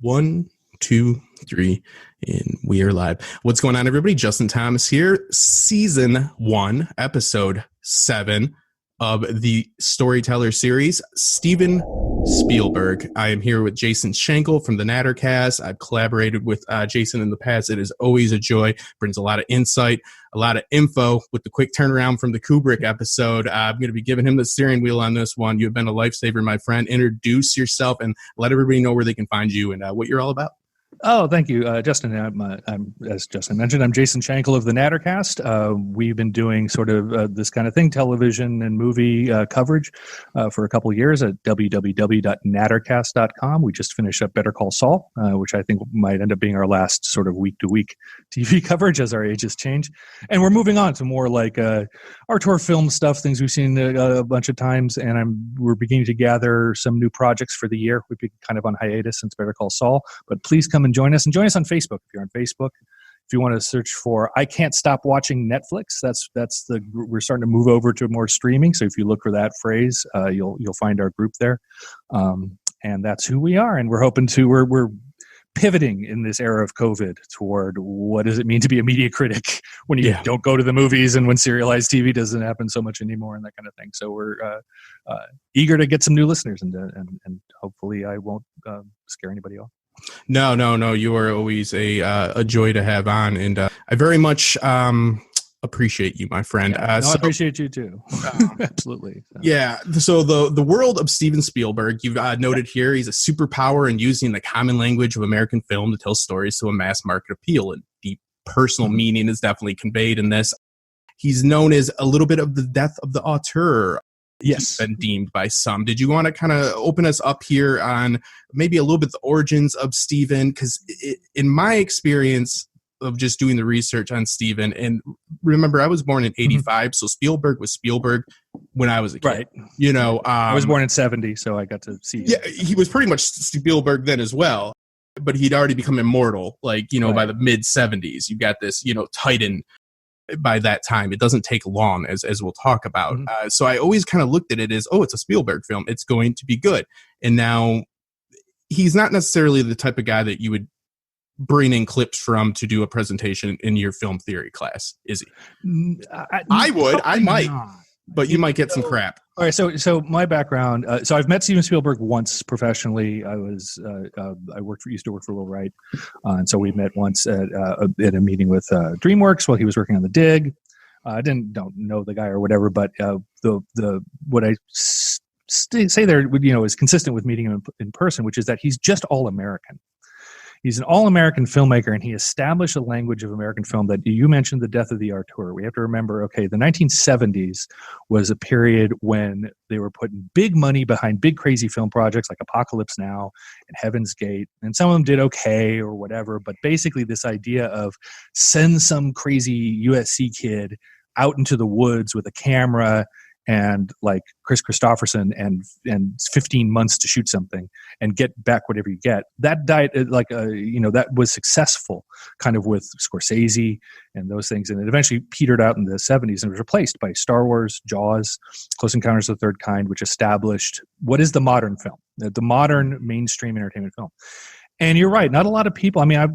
1, 2, 3, and we are live. What's going on, everybody? Justin Thomas here. Season 1, episode 7 of the Storyteller series. Steven Spielberg. I am here with Jason Schenkel from the Nattercast. I've collaborated with Jason in the past. It is always a joy. Brings a lot of insight, a lot of info with the quick turnaround from the Kubrick episode. I'm going to be giving him the steering wheel on this one. You've been a lifesaver, my friend. Introduce yourself and let everybody know where they can find you and what you're all about. Oh, thank you, Justin. I'm as Justin mentioned, I'm Jason Schenkel of the Nattercast. We've been doing sort of this kind of thing, television and movie coverage for a couple of years at www.nattercast.com. We just finished up Better Call Saul, which I think might end up being our last sort of week-to-week TV coverage as our ages change. And we're moving on to more like auteur film stuff, things we've seen a bunch of times. And we're beginning to gather some new projects for the year. We've been kind of on hiatus since Better Call Saul, but please come and join us on Facebook. If you're on Facebook, if you want to search for I Can't Stop Watching Netflix, we're starting to move over to more streaming. So if you look for that phrase, you'll find our group there. And that's who we are. And we're hoping we're pivoting in this era of COVID toward what does it mean to be a media critic when you don't go to the movies and when serialized TV doesn't happen so much anymore and that kind of thing. So we're eager to get some new listeners and hopefully I won't scare anybody off. No. You are always a joy to have on, and I very much appreciate you, my friend. I appreciate you too. Absolutely. So. Yeah. So the world of Steven Spielberg, you've noted here, he's a superpower in using the common language of American film to tell stories to a mass market appeal, and deep personal meaning is definitely conveyed in this. He's known as a little bit of the death of the auteur. Yes, been deemed by some. Did you want to kind of open us up here on maybe a little bit the origins of Steven? Because in my experience of just doing the research on Steven, and remember, I was born in '85, so Spielberg was Spielberg when I was a kid. Right. You know, I was born in '70, so I got to see. Yeah, he was pretty much Spielberg then as well, but he'd already become immortal, like by the mid '70s. You got this, Titan. By that time, it doesn't take long, as we'll talk about. Mm-hmm. So I always kind of looked at it as, it's a Spielberg film. It's going to be good. And now he's not necessarily the type of guy that you would bring in clips from to do a presentation in your film theory class, is he? I would. I might. But you might get some crap. All right. So my background. So I've met Steven Spielberg once professionally. I used to work for Will Wright, and so we met once at a meeting with DreamWorks while he was working on The Dig. I don't know the guy or whatever, but what I say there, is consistent with meeting him in person, which is that he's just all American. He's an all-American filmmaker, and he established a language of American film that you mentioned the death of the auteur. We have to remember, the 1970s was a period when they were putting big money behind big, crazy film projects like Apocalypse Now and Heaven's Gate, and some of them did okay or whatever, but basically this idea of send some crazy USC kid out into the woods with a camera and like Chris Christopherson and 15 months to shoot something and get back whatever you get. That died that was successful kind of with Scorsese and those things. And it eventually petered out in the 70s and was replaced by Star Wars, Jaws, Close Encounters of the Third Kind, which established what is the modern film, the modern mainstream entertainment film. And you're right. Not a lot of people. I mean, I've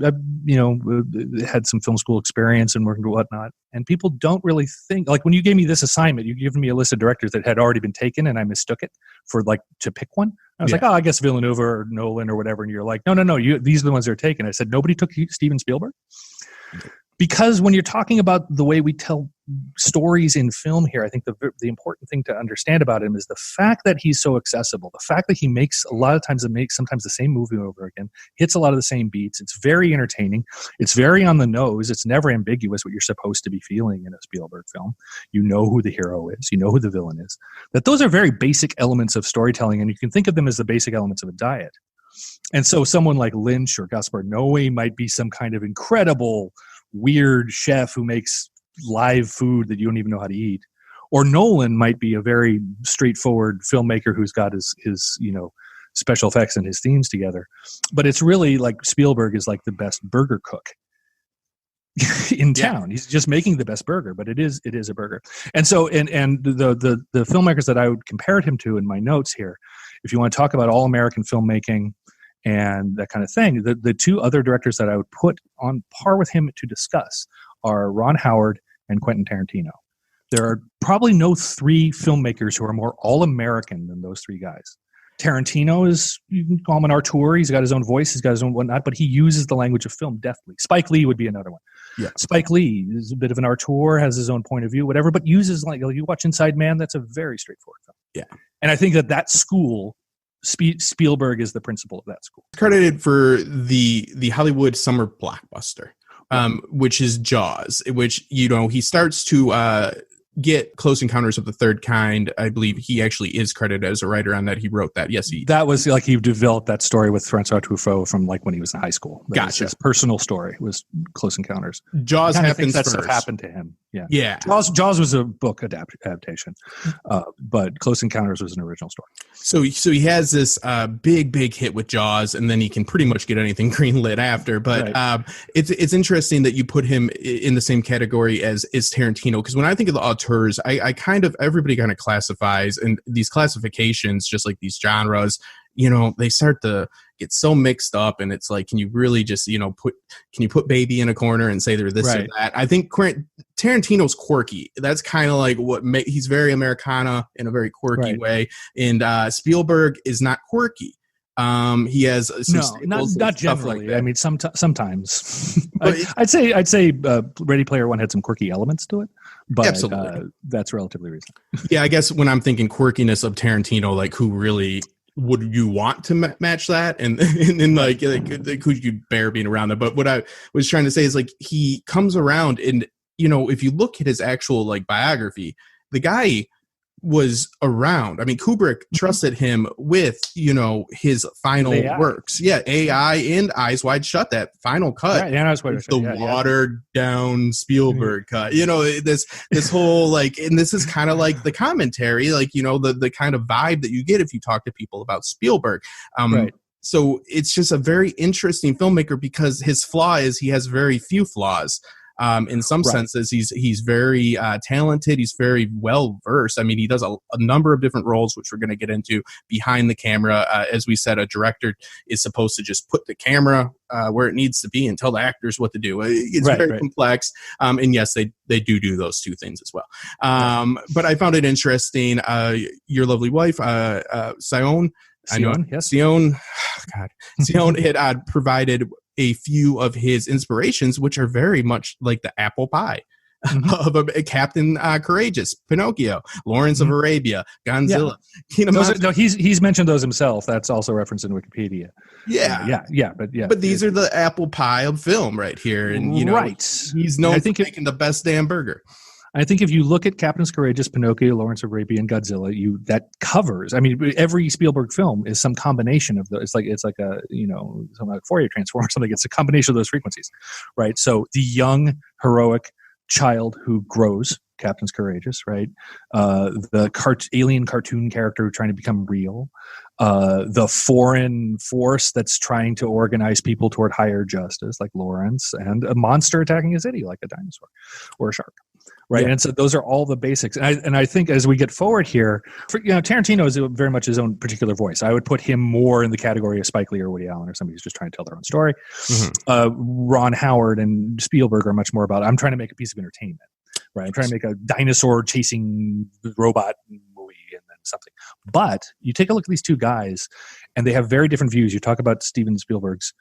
had some film school experience and working and whatnot, and people don't really think. Like when you gave me this assignment, you given me a list of directors that had already been taken, and I mistook it for to pick one. I was like, I guess Villeneuve or Nolan or whatever, and you're like, no, these are the ones that are taken. I said, nobody took Steven Spielberg. Because when you're talking about the way we tell stories in film here, I think the important thing to understand about him is the fact that he's so accessible, the fact that he makes sometimes the same movie over again, hits a lot of the same beats. It's very entertaining. It's very on the nose. It's never ambiguous what you're supposed to be feeling in a Spielberg film. You know who the hero is. You know who the villain is. That those are very basic elements of storytelling, and you can think of them as the basic elements of a diet. And so someone like Lynch or Gaspar Noé might be some kind of incredible weird chef who makes live food that you don't even know how to eat. Or Nolan might be a very straightforward filmmaker who's got his special effects and his themes together. But it's really like Spielberg is like the best burger cook in town. He's just making the best burger, but it is a burger. And so and the filmmakers that I would compare him to in my notes here, if you want to talk about all American filmmaking and that kind of thing. The two other directors that I would put on par with him to discuss are Ron Howard and Quentin Tarantino. There are probably no three filmmakers who are more all-American than those three guys. Tarantino is, you can call him an auteur. He's got his own voice. He's got his own whatnot, but he uses the language of film deftly. Spike Lee would be another one. Yeah. Spike Lee is a bit of an auteur, has his own point of view, whatever, but uses, like, you watch Inside Man, that's a very straightforward film. Yeah. And I think that school, Spielberg is the principal of that school. Credited for the Hollywood summer blockbuster, which is Jaws, which, he starts to get Close Encounters of the Third Kind. I believe he actually is credited as a writer on that. He wrote that. Yes, that was like he developed that story with Francois Truffaut from like when he was in high school. That Gotcha. Was his personal story was Close Encounters. Jaws happens that first. stuff happened to him. Yeah. Yeah. Jaws was a book adaptation, but Close Encounters was an original story. So he has this big hit with Jaws, and then he can pretty much get anything greenlit after. But right. It's interesting that you put him in the same category as Tarantino, because when I think of the auteurs, everybody kind of classifies, and these classifications, just like these genres, they start to get so mixed up, and it's like, can you really just can you put Baby in a corner and say they're this right. or that? I think Tarantino's quirky. That's kind of like he's very Americana in a very quirky right. way, and Spielberg is not quirky. He has some not generally. Like, I mean, sometimes I'd say Ready Player One had some quirky elements to it, but absolutely. That's relatively recent. Yeah, I guess when I'm thinking quirkiness of Tarantino, like, who really would you want to match that? And then like who you bear being around that? But what I was trying to say is, like, he comes around, and if you look at his actual like biography, the guy was around. I mean, Kubrick trusted him with, his final works. Yeah, AI and Eyes Wide Shut, that final cut. Right, and Eyes Wide Shut. The watered down Spielberg cut. This whole, like, and this is kind of like the commentary, like, the kind of vibe that you get if you talk to people about Spielberg. Right. So it's just a very interesting filmmaker, because his flaw is he has very few flaws. In some right. senses, he's very talented. He's very well versed. I mean, he does a number of different roles, which we're going to get into behind the camera. As we said, a director is supposed to just put the camera where it needs to be and tell the actors what to do. It's right, very right. complex. And yes, they do those two things as well. But I found it interesting. Your lovely wife, Sion. Yes. Sion had provided a few of his inspirations, which are very much like the apple pie of a Captain Courageous, Pinocchio, Lawrence of Arabia, Godzilla. Yeah. He's mentioned those himself. That's also referenced in Wikipedia. Yeah. But these are the apple pie of film right here, and right. He's known for making the best damn burger. I think if you look at Captain's Courageous, Pinocchio, Lawrence of Arabia, and Godzilla, that covers. I mean, every Spielberg film is some combination of those. It's like a something like Fourier transform or something. It's a combination of those frequencies, right? So the young heroic child who grows, Captain's Courageous, right? The alien cartoon character trying to become real, the foreign force that's trying to organize people toward higher justice, like Lawrence, and a monster attacking a city, like a dinosaur or a shark. Right. Yeah. And so those are all the basics. And I think as we get forward here, Tarantino is very much his own particular voice. I would put him more in the category of Spike Lee or Woody Allen, or somebody who's just trying to tell their own story. Ron Howard and Spielberg are much more about, I'm trying to make a piece of entertainment. Right. I'm trying to make a dinosaur chasing robot movie and then something. But you take a look at these two guys, and they have very different views. You talk about Steven Spielberg's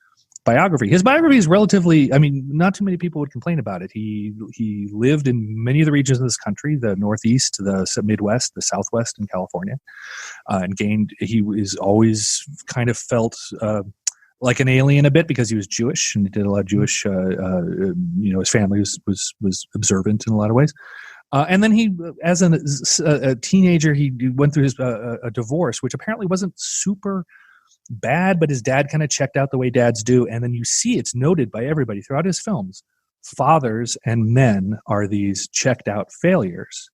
biography. His biography is relatively, not too many people would complain about it. He lived in many of the regions of this country, the Northeast, the Midwest, the Southwest, and California, he was always kind of felt like an alien a bit, because he was Jewish, and he did a lot of Jewish, his family was observant in a lot of ways. And then he, as a teenager, he went through a divorce, which apparently wasn't super bad, but his dad kind of checked out the way dads do. And then you see it's noted by everybody throughout his films. Fathers and men are these checked out failures,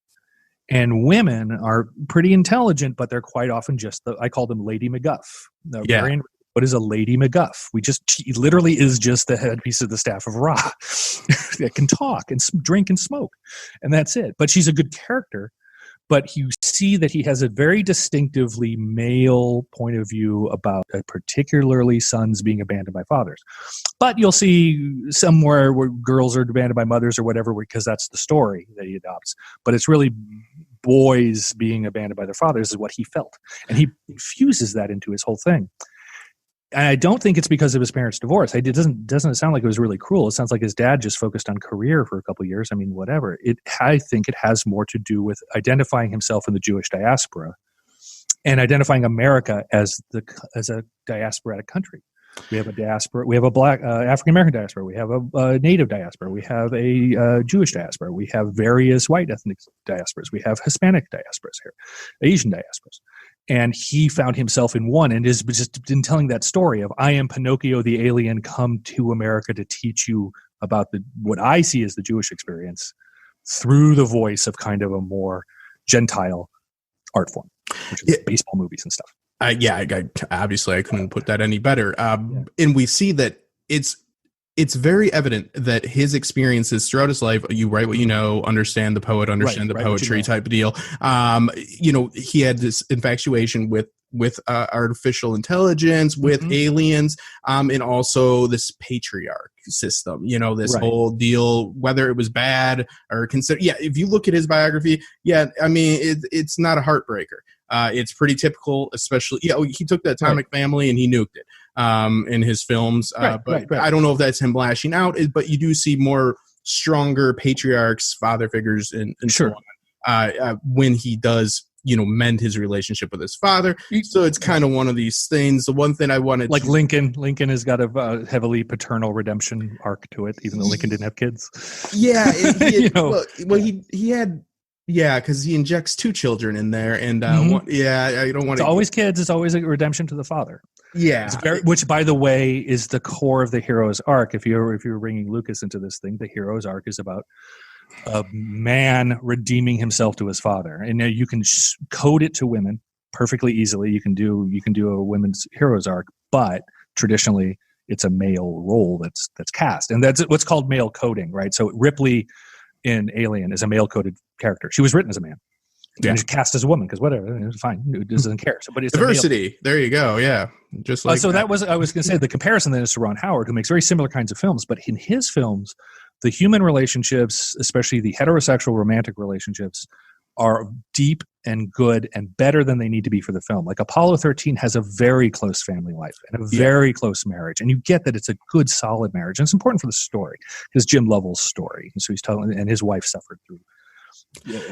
and women are pretty intelligent, but they're quite often I call them Lady McGuff. What is a Lady McGuff? She literally is just the headpiece of the staff of Ra that can talk and drink and smoke, and that's it. But she's a good character but you see that he has a very distinctively male point of view about particularly sons being abandoned by fathers. But you'll see somewhere where girls are abandoned by mothers or whatever, because that's the story that he adopts. But it's really boys being abandoned by their fathers is what he felt. And he fuses that into his whole thing. And I don't think it's because of his parents' divorce. It doesn't sound like it was really cruel. It sounds like his dad just focused on career for a couple of years. I mean, whatever. I think it has more to do with identifying himself in the Jewish diaspora and identifying America as a diasporatic country. We have a diaspora. We have a black African American diaspora. We have a native diaspora. We have a Jewish diaspora. We have various white ethnic diasporas. We have Hispanic diasporas here, Asian diasporas. And he found himself in one, and has just been telling that story of, I am Pinocchio the alien, come to America to teach you about what I see as the Jewish experience through the voice of kind of a more Gentile art form, which is baseball movies and stuff. Obviously I couldn't put that any better. And we see that it's very evident that his experiences throughout his life, you write what you know, understand the poet, understand the poetry type of deal. He had this infatuation with artificial intelligence, with aliens, and also this patriarch system, this whole deal, whether it was bad or consider. Yeah. If you look at his biography, it's not a heartbreaker. It's pretty typical, especially, he took the Atomic Family and he nuked it in his films. But I don't know if that's him lashing out, but you do see more stronger patriarchs, father figures, and so on, when he does, mend his relationship with his father. So it's kind of one of these things. The one thing I wanted, like Lincoln has got a heavily paternal redemption arc to it, even though Lincoln didn't have kids. Yeah. He had. Yeah, because he injects 2 children in there, and I don't want to. It's always kids. It's always a redemption to the father. Yeah, which, by the way, is the core of the hero's arc. If you're bringing Lucas into this thing, the hero's arc is about a man redeeming himself to his father, and now you can code it to women perfectly easily. You can do a women's hero's arc, but traditionally it's a male role that's cast, and that's what's called male coding, right? So Ripley in Alien is a male-coded character. She was written as a man. Yeah. And cast as a woman, because whatever, it's fine. It doesn't care. So, but it's diversity. There you go. Yeah. Just like I was going to say, the comparison then is to Ron Howard, who makes very similar kinds of films, but in his films, the human relationships, especially the heterosexual romantic relationships, are deep and good and better than they need to be for the film. Like Apollo 13 has a very close family life and a very close marriage. And you get that it's a good, solid marriage. And it's important for the story. It's Jim Lovell's story. And so he's telling, and his wife suffered through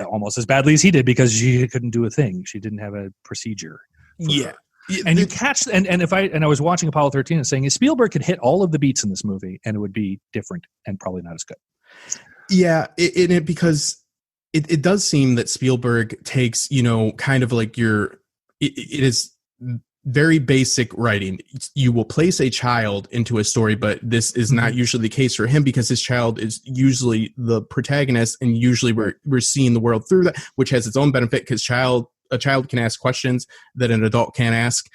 almost as badly as he did because she couldn't do a thing. She didn't have a procedure. And you catch, and I was watching Apollo 13 and saying, Spielberg could hit all of the beats in this movie and it would be different and probably not as good. Yeah. Because it does seem that Spielberg takes, kind of like it is very basic writing. You will place a child into a story, but this is not usually the case for him because his child is usually the protagonist, and usually we're seeing the world through that, which has its own benefit because a child can ask questions that an adult can't ask.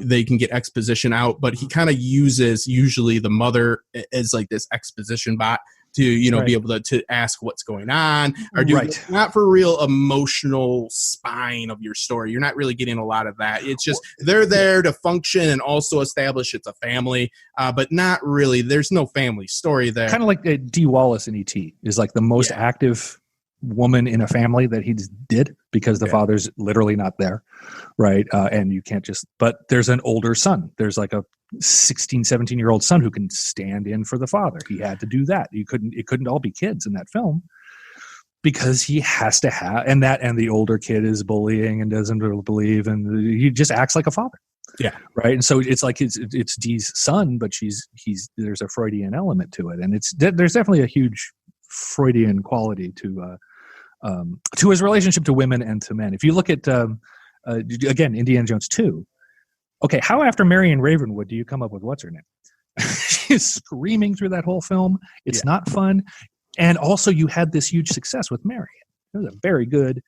They can get exposition out, but he kind of uses usually the mother as like this exposition bot to be able to ask what's going on, or not for real emotional spine of your story. You're not really getting a lot of that. It's just they're there to function and also establish it's a family, but not really. There's no family story there. Kind of like Dee Wallace in E.T. is like the most active woman in a family that he did because the father's literally not there, right? And you can't but there's an older son. There's like a 16, 17-year-old son who can stand in for the father. He had to do that. It couldn't all be kids in that film because he has to have, and the older kid is bullying and doesn't really believe, and he just acts like a father. Yeah. Right. And so it's like it's Dee's son, but there's a Freudian element to it. And there's definitely a huge Freudian quality to his relationship to women and to men. If you look at, again, Indiana Jones 2, okay, how after Marion Ravenwood do you come up with what's her name? She's screaming through that whole film. It's not fun. And also you had this huge success with Marion. It was a very good,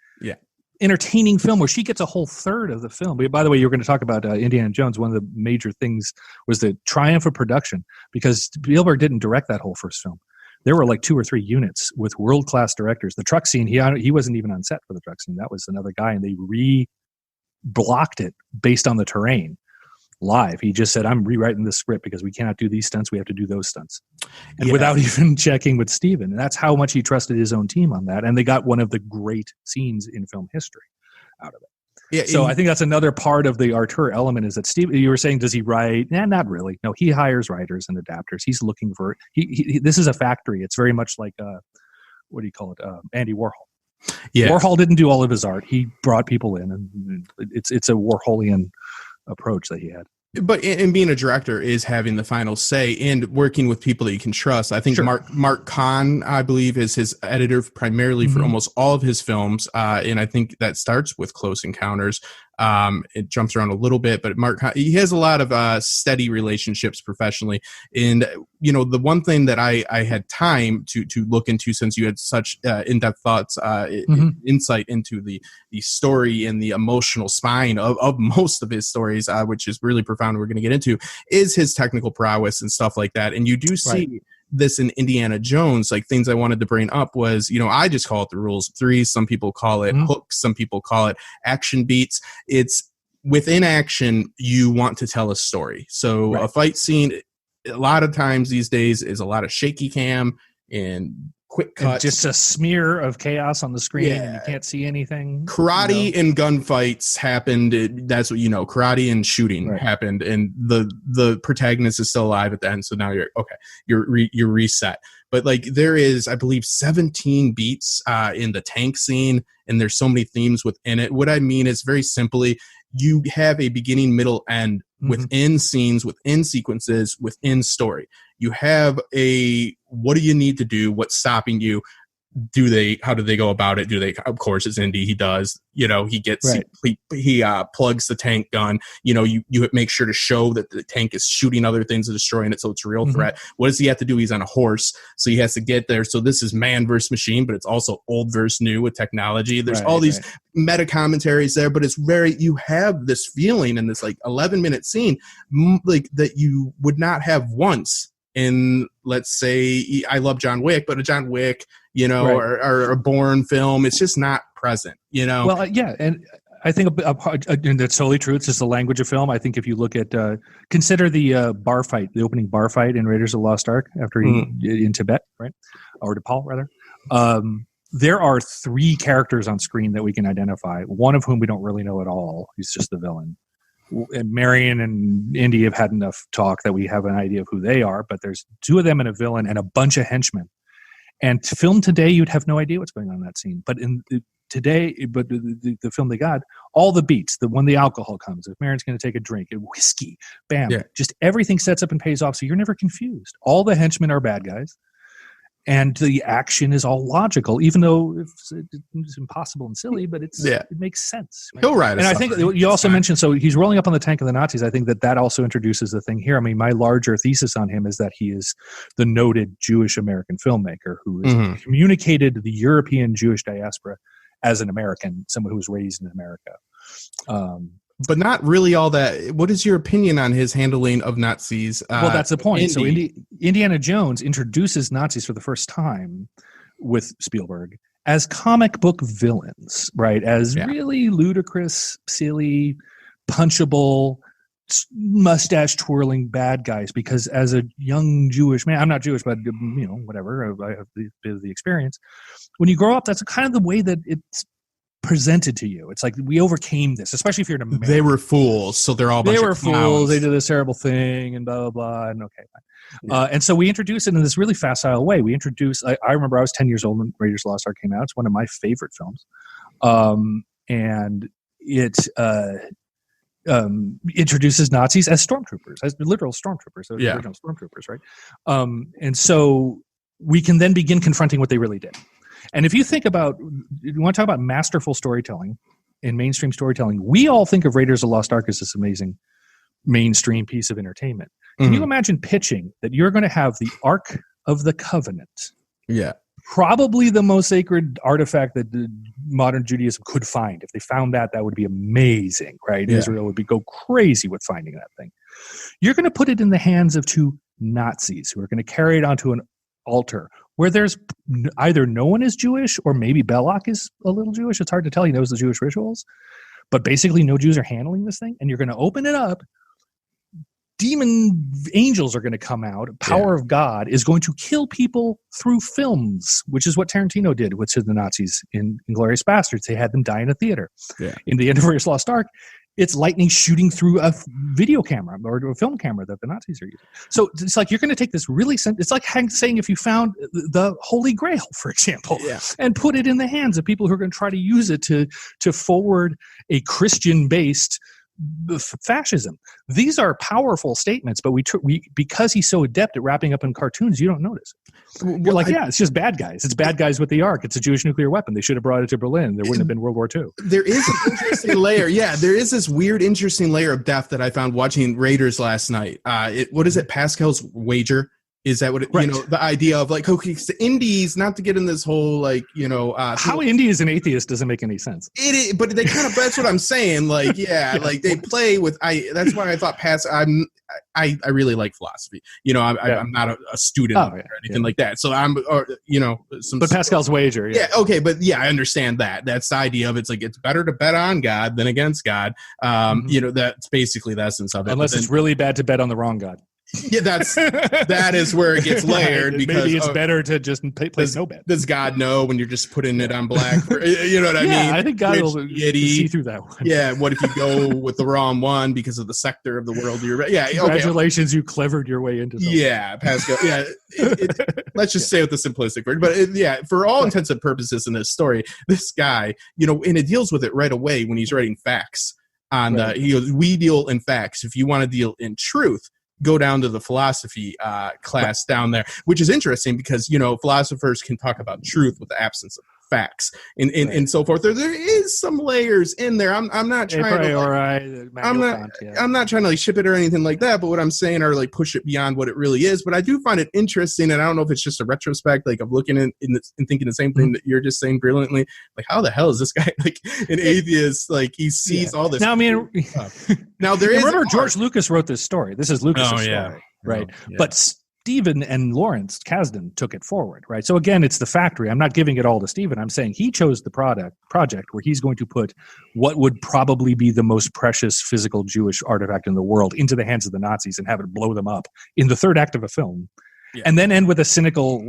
entertaining film where she gets a whole third of the film. But by the way, you were going to talk about Indiana Jones. One of the major things was the triumph of production because Spielberg didn't direct that whole first film. there were like 2 or 3 units with world-class directors. The truck scene, he wasn't even on set for the truck scene. That was another guy, and they blocked it based on the terrain live. He just said, I'm rewriting this script because we cannot do these stunts. We have to do those stunts. And without even checking with Steven. And that's how much he trusted his own team on that. And they got one of the great scenes in film history out of it. Yeah, so I think that's another part of the auteur element is that Steve, you were saying, does he write? Nah, not really. No, he hires writers and adapters. He's looking for, this is a factory. It's very much like, what do you call it? Andy Warhol. Yeah. Warhol didn't do all of his art. He brought people in, and it's a Warholian approach that he had. But in being a director is having the final say and working with people that you can trust. I think Mark Kahn, I believe, is his editor primarily for almost all of his films. And I think that starts with Close Encounters. It jumps around a little bit, but Mark, he has a lot of steady relationships professionally. And, you know, the one thing that I had time to look into, since you had such in-depth thoughts, insight into the story and the emotional spine of most of his stories, which is really profound, we're going to get into, is his technical prowess and stuff like that. And you do see this in Indiana Jones. Like, things I wanted to bring up was, you know, I just call it the rules of 3. Some people call it hooks. Some people call it action beats. It's within action, you want to tell a story. So a fight scene, a lot of times these days, is a lot of shaky cam and quick cuts. Just a smear of chaos on the screen and you can't see anything. Karate and gunfights happened. That's what, you know, karate and shooting happened, and the protagonist is still alive at the end. So now you're reset. But like, there is, I believe, 17 beats in the tank scene, and there's so many themes within it. What I mean is, very simply, you have a beginning, middle, end within scenes, within sequences, within story. You have what do you need to do? What's stopping you? How do they go about it? Of course, it's Indy. He does, you know, he plugs the tank gun. You know, you make sure to show that the tank is shooting other things and destroying it, so it's a real threat. What does he have to do? He's on a horse, so he has to get there. So this is man versus machine, but it's also old versus new with technology. There's all these meta commentaries there, but it's you have this feeling in this like 11-minute scene, like, that you would not have once in, let's say, I love John Wick, but a John Wick, you know, or a Bourne film, it's just not present, you know? Well, and I think and that's totally true. It's just the language of film. I think if you look at, consider the bar fight, the opening bar fight in Raiders of the Lost Ark after in Tibet, right? Or Nepal, rather. There are 3 characters on screen that we can identify, one of whom we don't really know at all. He's just the villain. And Marion and Indy have had enough talk that we have an idea of who they are, but there's 2 of them and a villain and a bunch of henchmen. And to film today, you'd have no idea what's going on in that scene. But the film they got, all the beats, when the alcohol comes, if Marion's going to take a drink, whiskey, bam, just everything sets up and pays off, so you're never confused. All the henchmen are bad guys. And the action is all logical, even though it's impossible and silly, but it makes sense. Right? He'll ride. And I think you also mentioned, so he's rolling up on the tank of the Nazis. I think that also introduces the thing here. I mean, my larger thesis on him is that he is the noted Jewish American filmmaker who has communicated the European Jewish diaspora as an American, someone who was raised in America. But not really all that. What is your opinion on his handling of Nazis? Well, that's the point. So Indiana Jones introduces Nazis for the first time with Spielberg as comic book villains, right? As really ludicrous, silly, punchable, mustache twirling bad guys. Because as a young Jewish man, I'm not Jewish, but you know, whatever, I have a bit of the experience. When you grow up, that's kind of the way that it's presented to you. It's like, we overcame this, especially if you're an American. They were fools, so they're all a bunch of clowns. Fools. They did this terrible thing, and blah blah blah. And and so we introduced it in this really facile way. We introduced. I remember I was 10 years old when Raiders of the Lost Ark came out. It's one of my favorite films, and it introduces Nazis as stormtroopers, as literal stormtroopers, so original stormtroopers, right? And so we can then begin confronting what they really did. And if you think about, you want to talk about masterful storytelling in mainstream storytelling, we all think of Raiders of the Lost Ark as this amazing mainstream piece of entertainment. Can you imagine pitching that you're going to have the Ark of the Covenant? Yeah. Probably the most sacred artifact that modern Judaism could find. If they found that would be amazing, right? Yeah. Israel would go crazy with finding that thing. You're going to put it in the hands of 2 Nazis who are going to carry it onto an altar where there's either no one is Jewish or maybe Belloc is a little Jewish. It's hard to tell. He knows the Jewish rituals. But basically no Jews are handling this thing. And you're going to open it up. Demon angels are going to come out. Power of God is going to kill people through films, which is what Tarantino did with the Nazis in Inglourious Bastards. They had them die in a theater. Yeah. In The End of Raiders Lost Ark, it's lightning shooting through a video camera or a film camera that the Nazis are using. So it's like you're going to take this really it's like saying if you found the Holy Grail, for example, and put it in the hands of people who are going to try to use it to forward a Christian-based fascism. These are powerful statements, but we because he's so adept at wrapping up in cartoons, you don't notice it. You're like, it's just bad guys. It's bad guys with the Ark. It's a Jewish nuclear weapon. They should have brought it to Berlin. There wouldn't have been World War II. There is an interesting layer. Yeah, there is this weird, interesting layer of depth that I found watching Raiders last night. What is it? Pascal's wager. Is that what it, the idea of like, okay, so indies, not to get in this whole like, how indie is an atheist doesn't make any sense. It is, but they kind of, that's what I'm saying. Like, like they play with, that's why I thought I really like philosophy. I'm not a student or anything like that. So but Pascal's wager. Yeah. Okay. But I understand that. That's the idea of it's like, it's better to bet on God than against God. That's basically the essence of it. Unless it's really bad to bet on the wrong God. Yeah, that is where it gets layered. Because maybe it's better to just play no bet. Does God know when you're just putting it on black? You know what I mean? I think God will see through that one. Yeah, what if you go with the wrong one because of the sector of the world you're? Yeah, congratulations, you clevered your way into something. Yeah, Pascal. Yeah, let's just say with the simplistic word, but for all intents and purposes in this story, this guy, and it deals with it right away when he's writing facts. He goes, we deal in facts. If you want to deal in truth, go down to the philosophy class down there, which is interesting because, philosophers can talk about truth with the absence of facts and so forth. There is some layers in there. I'm not trying to I'm not trying to like ship it or anything like that, but what I'm saying are like push it beyond what it really is. But I do find it interesting, and I don't know if it's just a retrospect, like of looking and thinking the same thing that you're just saying brilliantly. Like, how the hell is this guy like an atheist? Like he sees all this. Now, I mean, now there is. Remember, George Lucas wrote this story. This is Lucas' story, right? Yeah. But Steven and Lawrence Kasdan took it forward, right? So again, it's the factory. I'm not giving it all to Steven. I'm saying he chose the project where he's going to put what would probably be the most precious physical Jewish artifact in the world into the hands of the Nazis and have it blow them up in the third act of a film. Yeah. And then end with a cynical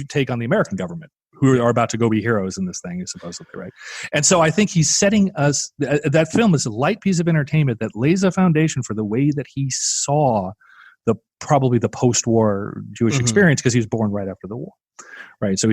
take on the American government, who are about to go be heroes in this thing, supposedly, right? And so I think he's setting us, that film is a light piece of entertainment that lays a foundation for the way that he saw probably the post-war Jewish experience, because he was born right after the war, right? So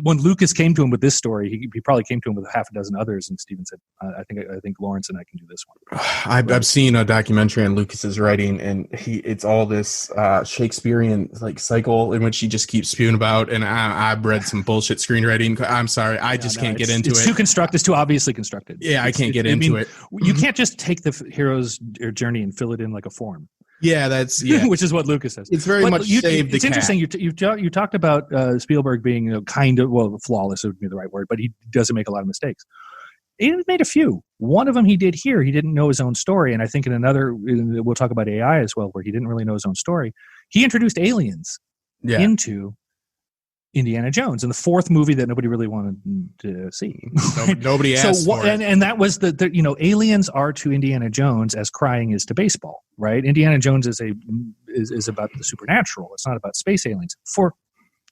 when Lucas came to him with this story, he probably came to him with half a dozen others, and Steven said, I think Lawrence and I can do this one. I've seen a documentary on Lucas's writing, and it's all this Shakespearean like cycle in which he just keeps spewing about, and I've read some bullshit screenwriting. I'm sorry, I can't get into it. It's too constructed. It's too obviously constructed. Yeah, I can't get into it. You can't just take the hero's journey and fill it in like a form. Yeah, which is what Lucas says. It's very much saved the cat. It's interesting. You talked about Spielberg being flawless would be the right word, but he doesn't make a lot of mistakes. He made a few. One of them he did here. He didn't know his own story, and I think in another, we'll talk about AI as well, where he didn't really know his own story. He introduced aliens into Indiana Jones in the fourth movie that nobody really wanted to see. Nobody asked for it. And that was aliens are to Indiana Jones as crying is to baseball, right? Indiana Jones is about the supernatural. It's not about space aliens. For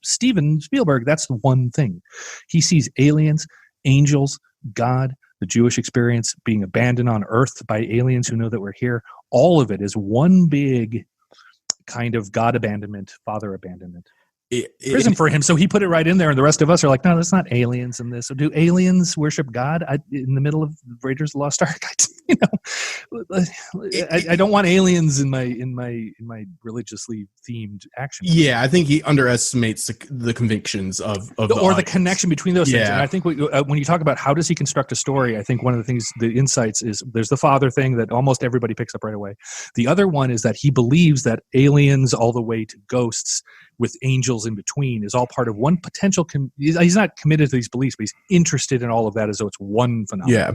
Steven Spielberg, that's the one thing. He sees aliens, angels, God, the Jewish experience, being abandoned on Earth by aliens who know that we're here. All of it is one big kind of God abandonment, father abandonment. Prison for him, so he put it right in there, and the rest of us are like, no, that's not aliens in this. So do aliens worship God in the middle of Raiders of the Lost Ark? I don't want aliens in my religiously themed action. Yeah, I think he underestimates the convictions of the connection between those things. And I think when you talk about how does he construct a story, I think one of the things, the insights is there's the father thing that almost everybody picks up right away. The other one is that he believes that aliens all the way to ghosts with angels in between is all part of one potential. He's not committed to these beliefs, but he's interested in all of that as though it's one phenomenon. Yeah.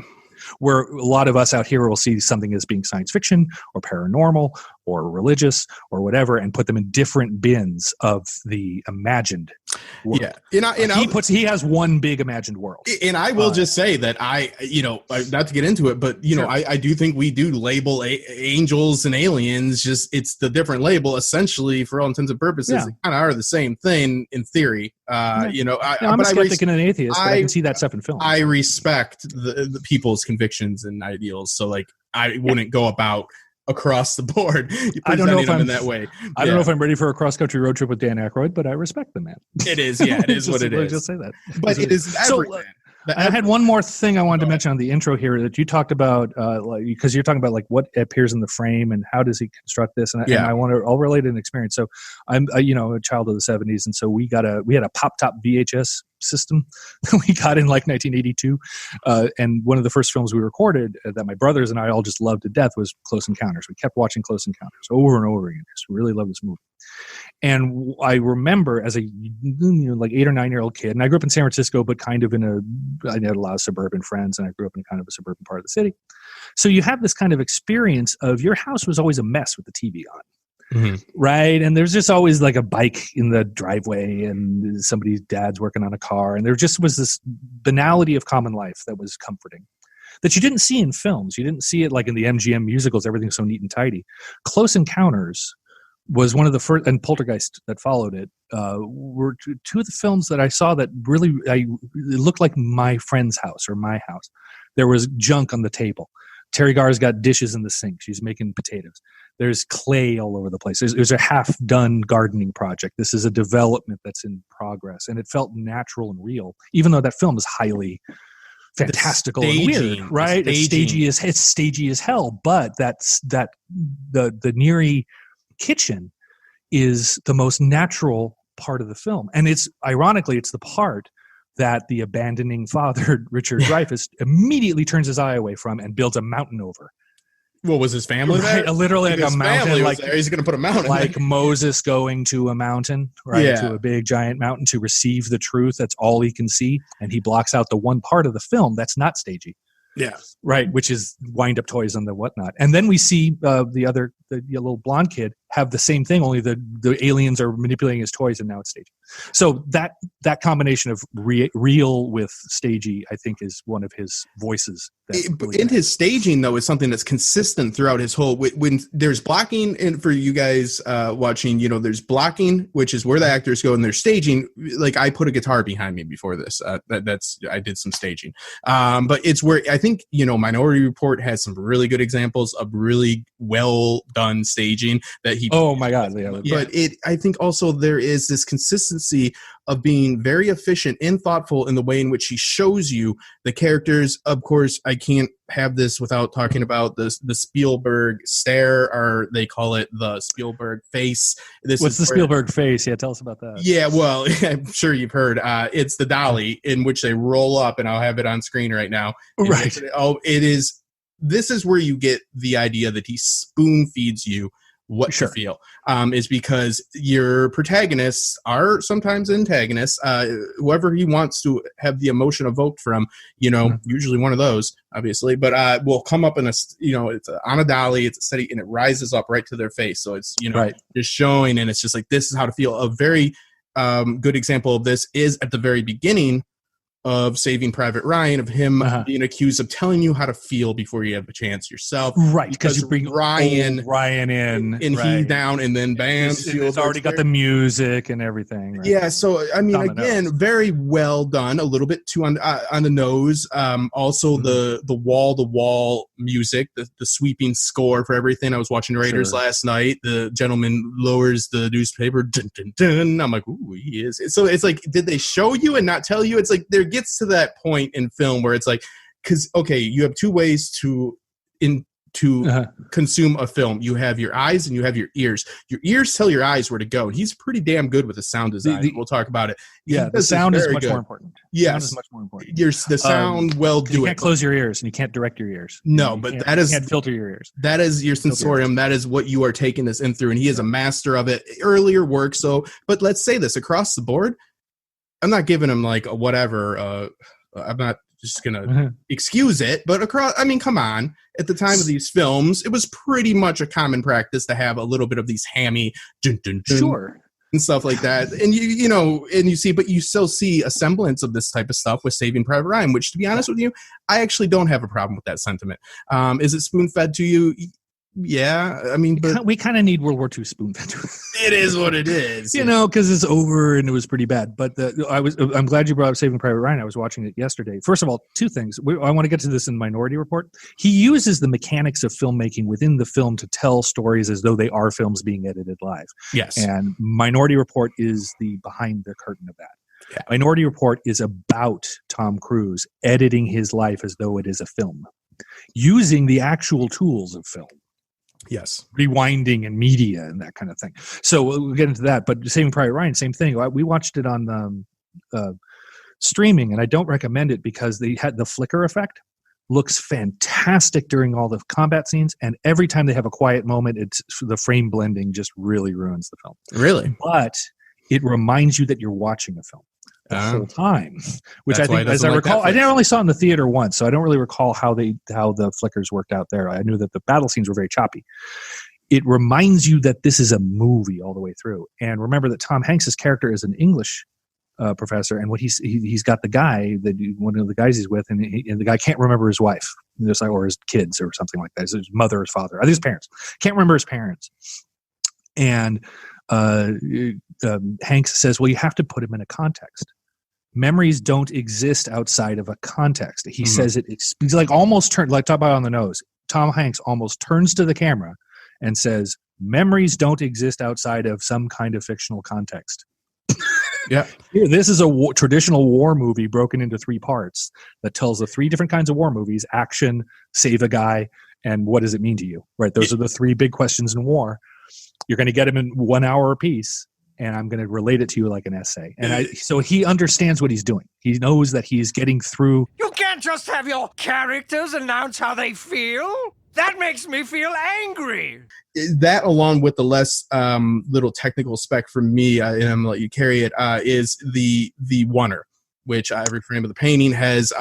Where a lot of us out here will see something as being science fiction or paranormal or religious or whatever, and put them in different bins of the imagined world. Yeah. He has one big imagined world. And I will just say that not to get into it, but Sure. I do think we do label angels and aliens, just it's the different label essentially for all intents and purposes. Yeah. They kind of are the same thing in theory. I'm a skeptic and an atheist, but I can see that stuff in film. I respect the people's convictions and ideals. So like, I wouldn't go about across the board. I don't know if I'm in that way. I don't know if I'm ready for a cross-country road trip with Dan Aykroyd, but I respect the man. It is, yeah, it is what it is. Just say that. But it is everything. I had one more thing I wanted to mention on the intro here that you talked about, because you're talking about like what appears in the frame and how does he construct this, and I'll relate an experience. So I'm a child of the 70s, and so we had a pop-top VHS system that we got in like 1982, and one of the first films we recorded that my brothers and I all just loved to death was Close Encounters. We kept watching Close Encounters over and over again. Just really loved this movie. And I remember as a like 8 or 9 year old kid, and I grew up in San Francisco, but kind of I had a lot of suburban friends, and I grew up in kind of a suburban part of the city. So you have this kind of experience of your house was always a mess with the TV on. Mm-hmm. Right. And there's just always like a bike in the driveway, and somebody's dad's working on a car. And there just was this banality of common life that was comforting that you didn't see in films. You didn't see it like in the MGM musicals. Everything's so neat and tidy. Close Encounters was one of the first, and Poltergeist that followed it, were two of the films that I saw that really, it looked like my friend's house or my house. There was junk on the table. Terry Garr's got dishes in the sink. She's making potatoes. There's clay all over the place. There's a half-done gardening project. This is a development that's in progress, and it felt natural and real, even though that film is highly fantastical and weird, right? It's stagey as hell. But the Neary kitchen is the most natural part of the film, and it's the part that the abandoning father, Richard Dreyfuss, immediately turns his eye away from and builds a mountain over. What was his family there? Right, literally like a mountain, like there. He's going to put a mountain like there. Moses going to a mountain, right? Yeah. To a big giant mountain to receive the truth. That's all he can see, and he blocks out the one part of the film that's not stagey. Yeah. Right, which is wind-up toys and the whatnot. And then we see the little blonde kid have the same thing, only the aliens are manipulating his toys, and now it's stagey. So that combination of real with stagey, I think, is one of his voices. His staging, though, is something that's consistent throughout his whole. When there's blocking, and for you guys watching, there's blocking, which is where the actors go, and there's staging. Like I put a guitar behind me before this. I did some staging, but it's where I think Minority Report has some really good examples of really well done staging that he. Oh my God! Yeah. But I think also there is this consistency of being very efficient and thoughtful in the way in which he shows you the characters. Of course, I can't have this without talking about the Spielberg stare, or they call it the Spielberg face. What's the Spielberg face? Yeah, tell us about that. Yeah, well, I'm sure you've heard. It's the dolly in which they roll up, and I'll have it on screen right now. Right. It is. This is where you get the idea that he spoon feeds you what to feel, is because your protagonists are sometimes antagonists, whoever he wants to have the emotion evoked from, usually one of those, obviously, but will come up in it's on a dolly, it's a steady, and it rises up right to their face. So it's, just showing, and it's just like, this is how to feel. A very good example of this is at the very beginning of Saving Private Ryan, of him being accused of telling you how to feel before you have a chance yourself. Right, because you bring Ryan in. And he down, and then bam. It's already got the music and everything. Right? Yeah, so, I mean, again, very well done. A little bit too on the nose. Also, the wall-to-wall music, the sweeping score for everything. I was watching Raiders last night. The gentleman lowers the newspaper. Dun, dun, dun. I'm like, ooh, he is. So it's like, did they show you and not tell you? It's like, there gets to that point in film where it's like, because you have two ways to consume a film. You have your eyes and you have your ears. Your ears tell your eyes where to go, and he's pretty damn good with the sound design. We'll talk about it. The sound is much more important. Yes, sound is much more important. The sound you can't close your ears, and you can't direct your ears. No, you but you can't filter your ears. That is your sensorium. That is what you are taking this in through, and he is a master of it. Earlier work. So, but let's say this across the board. I'm not giving him like a whatever. I'm not just gonna excuse it. But across, I mean, come on. At the time of these films, it was pretty much a common practice to have a little bit of these hammy dun, dun, dun, Sure. and stuff like that. And you see, but you still see a semblance of this type of stuff with Saving Private Ryan, which, to be honest with you, I actually don't have a problem with that sentiment. Is it spoon fed to you? Yeah, I mean, but we kind of need World War II spoon fed. it is what it is, because it's over and it was pretty bad. But I'm glad you brought up Saving Private Ryan. I was watching it yesterday. First of all, two things. I want to get to this in Minority Report. He uses the mechanics of filmmaking within the film to tell stories as though they are films being edited live. Yes, and Minority Report is the behind the curtain of that. Yeah. Minority Report is about Tom Cruise editing his life as though it is a film, using the actual tools of film. Yes. Rewinding and media and that kind of thing. So we'll get into that. But Saving Private Ryan, same thing. We watched it on streaming, and I don't recommend it because they had the flicker effect. Looks fantastic during all the combat scenes, and every time they have a quiet moment, it's the frame blending just really ruins the film. Really? But it reminds you that you're watching a film the whole time, which I think, as I recall, I only saw it in the theater once, so I don't really recall how the flickers worked out there. I knew that the battle scenes were very choppy. It reminds you that this is a movie all the way through. And remember that Tom Hanks's character is an English professor, and what he's got the guy one of the guys he's with, and the guy can't remember his wife, or his kids, or something like that. His mother, his father, I think his parents. Can't remember his parents. And Hanks says, well, you have to put him in a context. Memories don't exist outside of a context. He says he's like almost turned, like talk about on the nose. Tom Hanks almost turns to the camera and says, memories don't exist outside of some kind of fictional context. Yeah. Here, this is a traditional war movie broken into three parts that tells the three different kinds of war movies: action, save a guy, and what does it mean to you? Right? Those are the three big questions in war. You're going to get them in 1 hour apiece, and I'm going to relate it to you like an essay. And so he understands what he's doing. He knows that he's getting through. You can't just have your characters announce how they feel. That makes me feel angry. That, along with the less little technical spec from me, and I'm going to let you carry it, is the oneer, which every frame of the painting has,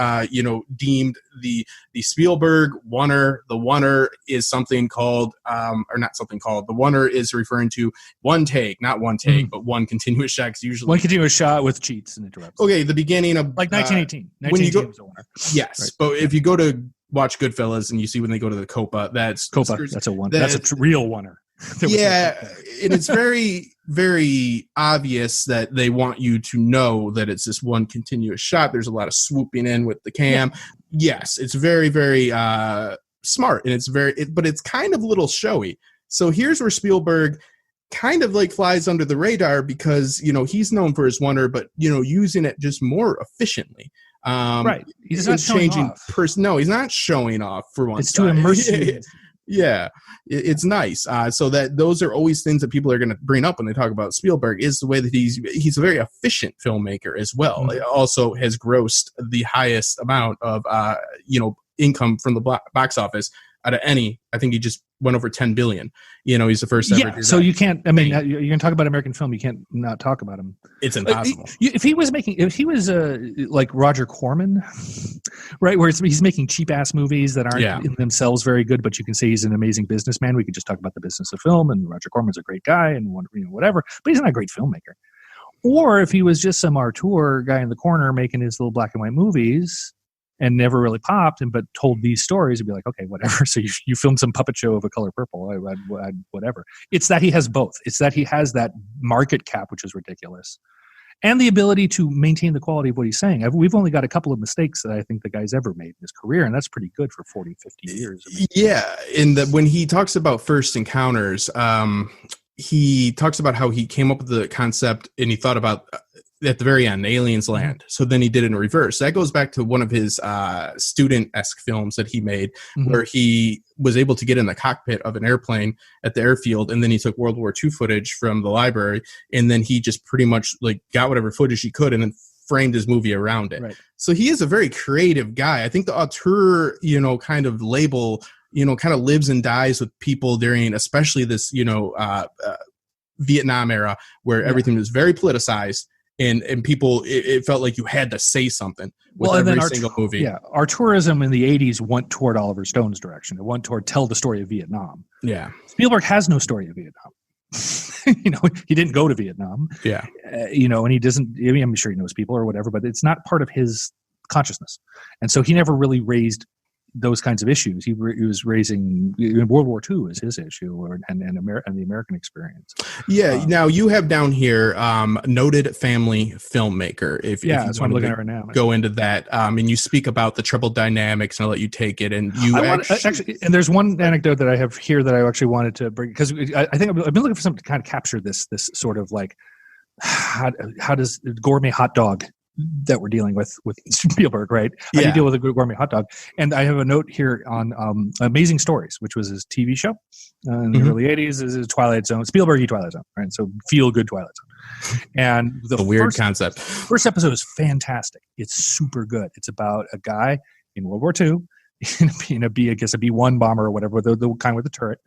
deemed the Spielberg oneer. The oneer is something called, or not something called. The oneer is referring to one take, not one take, but one continuous shot. Usually one continuous shot with cheats and interrupts. Okay, the beginning of like 1918. When you go, was a oneer. Yes, right. But if you go to watch Goodfellas and you see when they go to the Copa, that's a one. That's a real oneer. Yeah, and it's very, very obvious that they want you to know that it's this one continuous shot. There's a lot of swooping in with the cam. Yeah. Yes, it's very, very smart, and but it's kind of a little showy. So here's where Spielberg kind of like flies under the radar because, he's known for his oneer, but, using it just more efficiently. Right. He's not showing off. No, he's not showing off for one. It's to immerse you. Yeah, it's nice. So that those are always things that people are going to bring up when they talk about Spielberg, is the way that he's a very efficient filmmaker as well. Mm-hmm. It also has grossed the highest amount of income from the box office out of any. I think he just went over 10 billion. He's the first ever. Yeah, so you can't. I mean, you're going to talk about American film. You can't not talk about him. It's impossible. If he was like Roger Corman, right, where he's making cheap ass movies that aren't in themselves very good, but you can say he's an amazing businessman. We could just talk about the business of film, and Roger Corman's a great guy, and whatever. But he's not a great filmmaker. Or if he was just some auteur guy in the corner making his little black and white movies and never really popped, but told these stories, it'd be like, okay, whatever. So you filmed some puppet show of A Color Purple, I'd whatever. It's that he has both. It's that he has that market cap, which is ridiculous, and the ability to maintain the quality of what he's saying. We've only got a couple of mistakes that I think the guy's ever made in his career, and that's pretty good for 40, 50 years. Yeah, when he talks about First Encounters, he talks about how he came up with the concept and he thought about at the very end, aliens land. So then he did it in reverse. That goes back to one of his student-esque films that he made, where he was able to get in the cockpit of an airplane at the airfield, and then he took World War II footage from the library, and then he just pretty much like got whatever footage he could and then framed his movie around it. Right. So he is a very creative guy. I think the auteur, kind of label, kind of lives and dies with people during, especially this, Vietnam era, where everything was very politicized. and people, it felt like you had to say something with every single movie. Yeah, our tourism in the 80s went toward Oliver Stone's direction. It went toward tell the story of Vietnam. Yeah. Spielberg has no story of Vietnam. He didn't go to Vietnam. Yeah. And he doesn't, I mean, I'm sure he knows people or whatever, but it's not part of his consciousness. And so he never really raised those kinds of issues. He was raising World War II is his issue, and the American experience. Yeah. Now you have down here noted family filmmaker. If you that's what I'm looking at right now. Go into that, and you speak about the troubled dynamics, and I'll let you take it. And you actually, and there's one anecdote that I have here that I actually wanted to bring, because I think I've been looking for something to kind of capture this sort of like how does gourmet hot dog that we're dealing with Spielberg, right? How do you deal with a gourmet hot dog? And I have a note here on Amazing Stories, which was his TV show in the early 80s. Is Twilight Zone, Spielberg-y Twilight Zone, right? So feel good Twilight Zone. And the weird concept. First episode is fantastic. It's super good. It's about a guy in World War II in a B-1 bomber or whatever, the kind with the turret.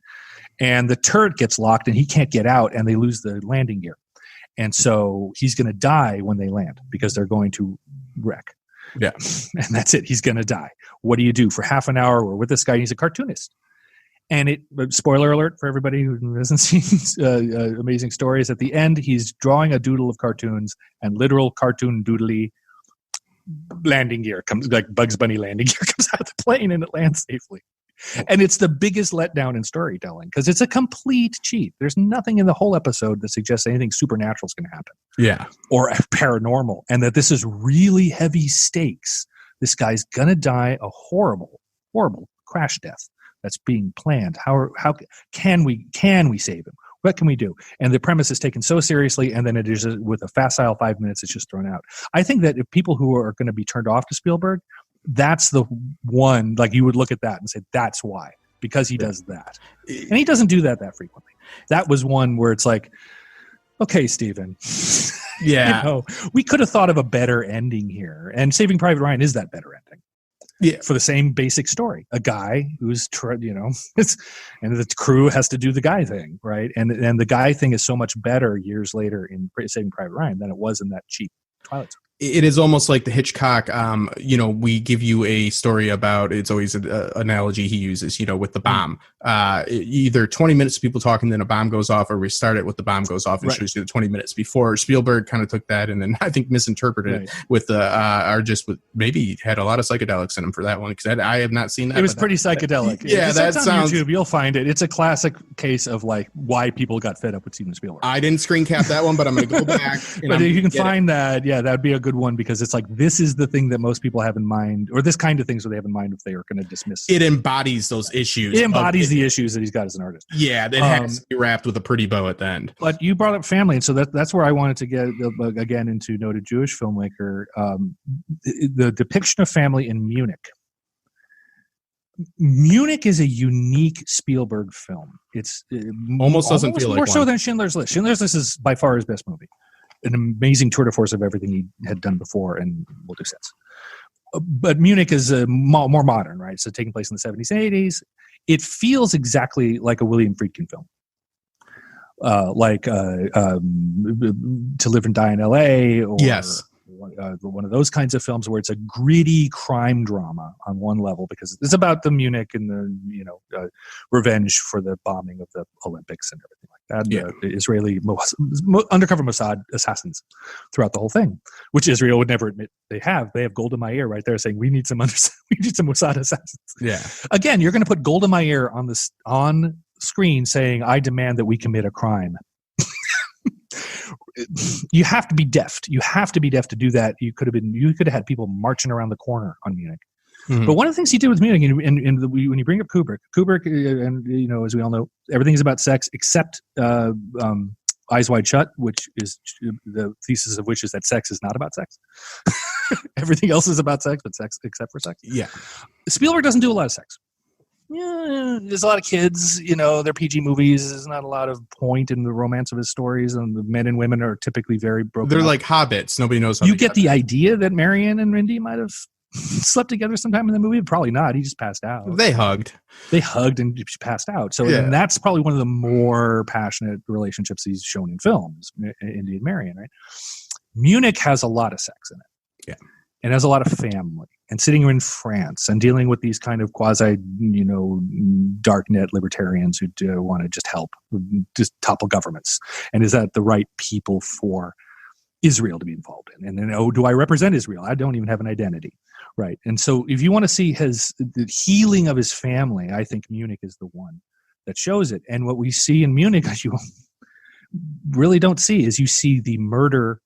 And the turret gets locked and he can't get out, and they lose the landing gear. And so he's going to die when they land because they're going to wreck. Yeah. And that's it. He's going to die. What do you do? For half an hour, we're with this guy. He's a cartoonist. And spoiler alert for everybody who hasn't seen Amazing Stories, at the end, he's drawing a doodle of cartoons, and literal cartoon doodly landing gear comes, like Bugs Bunny landing gear comes out of the plane, and it lands safely. And it's the biggest letdown in storytelling because it's a complete cheat. There's nothing in the whole episode that suggests anything supernatural is going to happen. Yeah. Or paranormal. And that this is really heavy stakes. This guy's going to die a horrible, horrible crash death that's being planned. How can we save him? What can we do? And the premise is taken so seriously, and then it is with a facile 5 minutes, it's just thrown out. I think that if people who are going to be turned off to Spielberg, that's the one, like you would look at that and say, that's why, because he does that. And he doesn't do that frequently. That was one where it's like, okay, Steven. Yeah. We could have thought of a better ending here. And Saving Private Ryan is that better ending. Yeah. For the same basic story. A guy who's, and the crew has to do the guy thing, right? And the guy thing is so much better years later in Saving Private Ryan than it was in that cheap Twilight Zone. It is almost like the Hitchcock, we give you a story about, it's always an analogy he uses, with the bomb. Either 20 minutes of people talking, then a bomb goes off, or we start it with the bomb goes off and shows you the 20 minutes before. Spielberg kind of took that and then I think misinterpreted it with maybe had a lot of psychedelics in him for that one, because I have not seen that. It was pretty psychedelic. Yeah, that on sounds... YouTube, you'll find it. It's a classic case of like why people got fed up with Steven Spielberg. I didn't screen cap that one, but I'm going to go back. But if you can find that, that'd be a good one, because it's like, this is the thing that most people have in mind, or this kind of things that they have in mind if they are going to dismiss it. Embodies those issues. It embodies the issues that he's got as an artist. Yeah, that has to be wrapped with a pretty bow at the end. But you brought up family, and so that's where I wanted to get again into noted Jewish filmmaker, the depiction of family in Munich. Munich is a unique Spielberg film. It's almost doesn't feel like more so than Schindler's List. Schindler's List is by far his best movie. An amazing tour de force of everything he had done before and will do since. But Munich is more modern, right? So taking place in the 70s and 80s. It feels exactly like a William Friedkin film. Like To Live and Die in L.A. or one of those kinds of films where it's a gritty crime drama on one level, because it's about the Munich and the revenge for the bombing of the Olympics and everything like that. The Israeli undercover Mossad assassins throughout the whole thing, which Israel would never admit they have. They have Golda Meir right there saying we need some Mossad assassins. Yeah. Again, you're going to put Golda Meir on screen saying, "I demand that we commit a crime." You have to be deft. You have to be deft to do that. You could have had people marching around the corner on Munich. Mm-hmm. But one of the things he did with Munich, and when you bring up Kubrick, and as we all know, everything is about sex except Eyes Wide Shut, which is the thesis of which is that sex is not about sex. Everything else is about sex, but sex except for sex. Yeah, Spielberg doesn't do a lot of sex. Yeah, there's a lot of kids, they're PG movies. There's not a lot of point in the romance of his stories, and the men and women are typically very broken. They're like hobbits. Nobody knows how you get the idea that Marianne and Rindy might have slept together sometime in the movie. Probably not. He just passed out. They hugged and she passed out. So and that's probably one of the more passionate relationships he's shown in films, Indy and Marianne, right? Munich has a lot of sex in it. Yeah. And has a lot of family. And sitting in France and dealing with these kind of quasi, darknet libertarians who do want to just help, just topple governments. And is that the right people for Israel to be involved in? And then, do I represent Israel? I don't even have an identity. Right. And so if you want to see the healing of his family, I think Munich is the one that shows it. And what we see in Munich, you really don't see, is you see the murder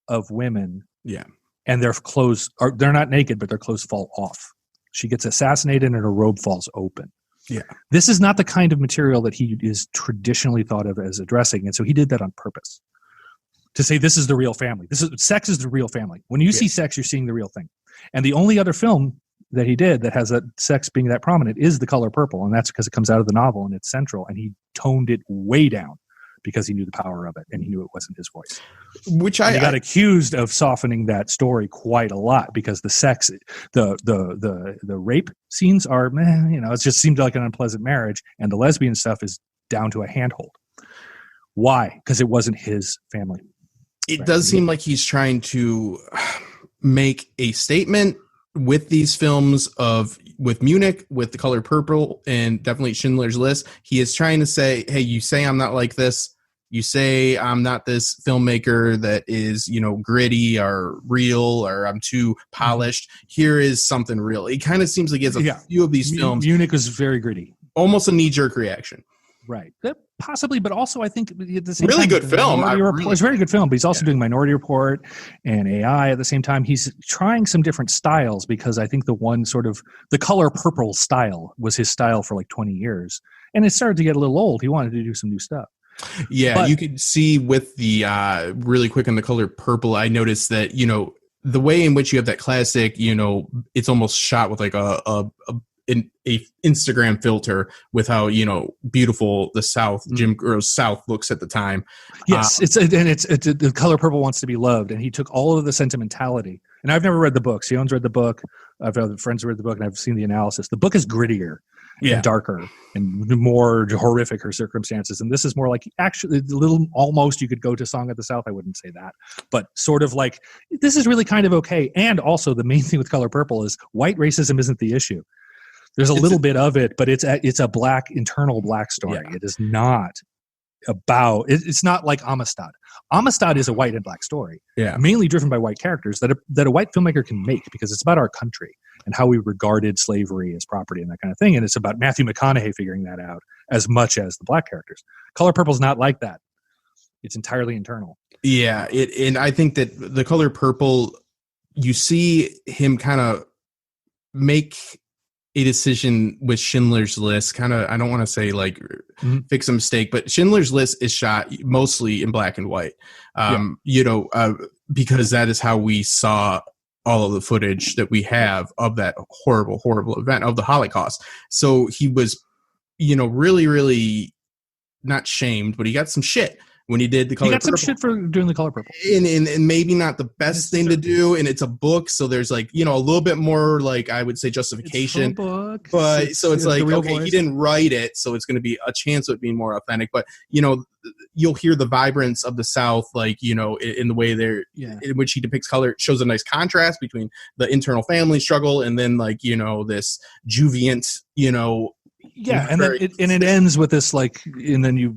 of women. Yeah. And their clothes they're not naked, but their clothes fall off. She gets assassinated and her robe falls open. Yeah. This is not the kind of material that he is traditionally thought of as addressing. And so he did that on purpose to say, this is the real family. Sex is the real family. When you see sex, you're seeing the real thing. And the only other film that he did that has that sex being that prominent is The Color Purple. And that's because it comes out of the novel and it's central. And he toned it way down because he knew the power of it and he knew it wasn't his voice. He got accused of softening that story quite a lot because the sex, the rape scenes are, it just seemed like an unpleasant marriage, and the lesbian stuff is down to a handhold. Why? Because it wasn't his family. It does seem like he's trying to make a statement with these films with Munich, with The Color Purple, and definitely Schindler's List. He is trying to say, hey, you say I'm not like this. You say I'm not this filmmaker that is, gritty or real, or I'm too polished. Here is something real. It kind of seems like he has a few of these films. Munich was very gritty. Almost a knee-jerk reaction. Right. Possibly, but also I think at the same really time, good film. It's a very good film, but he's also doing Minority Report and AI at the same time. He's trying some different styles because I think the one sort of The Color Purple style was his style for like 20 years. And it started to get a little old. He wanted to do some new stuff. Yeah, but you could see with the really quick on The Color Purple, I noticed that, the way in which you have that classic, it's almost shot with like a Instagram filter with how, beautiful the South, Jim Crow's South looks at the time. Yes, The Color Purple wants to be loved, and he took all of the sentimentality. And I've never read the book. Sion's read the book. I've had friends who read the book, and I've seen the analysis. The book is grittier. And darker and more horrific her circumstances. And this is more like actually a little, almost you could go to Song of the South. I wouldn't say that, but sort of like this is really kind of okay. And also the main thing with Color Purple is white racism isn't the issue. There's a little bit of it, but it's a internal black story. Yeah. It is not about, it's not like Amistad. Amistad is a white and black story, mainly driven by white characters that a white filmmaker can make because it's about our country and how we regarded slavery as property and that kind of thing. And it's about Matthew McConaughey figuring that out as much as the black characters. Color Purple is not like that. It's entirely internal. Yeah. And I think that The Color Purple, you see him kind of make a decision with Schindler's List, kind of, I don't want to say like fix a mistake, but Schindler's List is shot mostly in black and white, because that is how we saw all of the footage that we have of that horrible, horrible event of the Holocaust. So he was, really, really not shamed, but he got some shit when he did The Color Purple. He got some shit for doing The Color Purple. And maybe not the best thing to do, and it's a book, so there's like, a little bit more, like, I would say justification. It's a book. But it's like, okay, voice. he didn't write it, so it's going to be a chance of it being more authentic. But, you'll hear the vibrance of the South, like, in the way in which he depicts color. It shows a nice contrast between the internal family struggle and then, like, this juviant, Yeah, and then it ends with this, like, and then you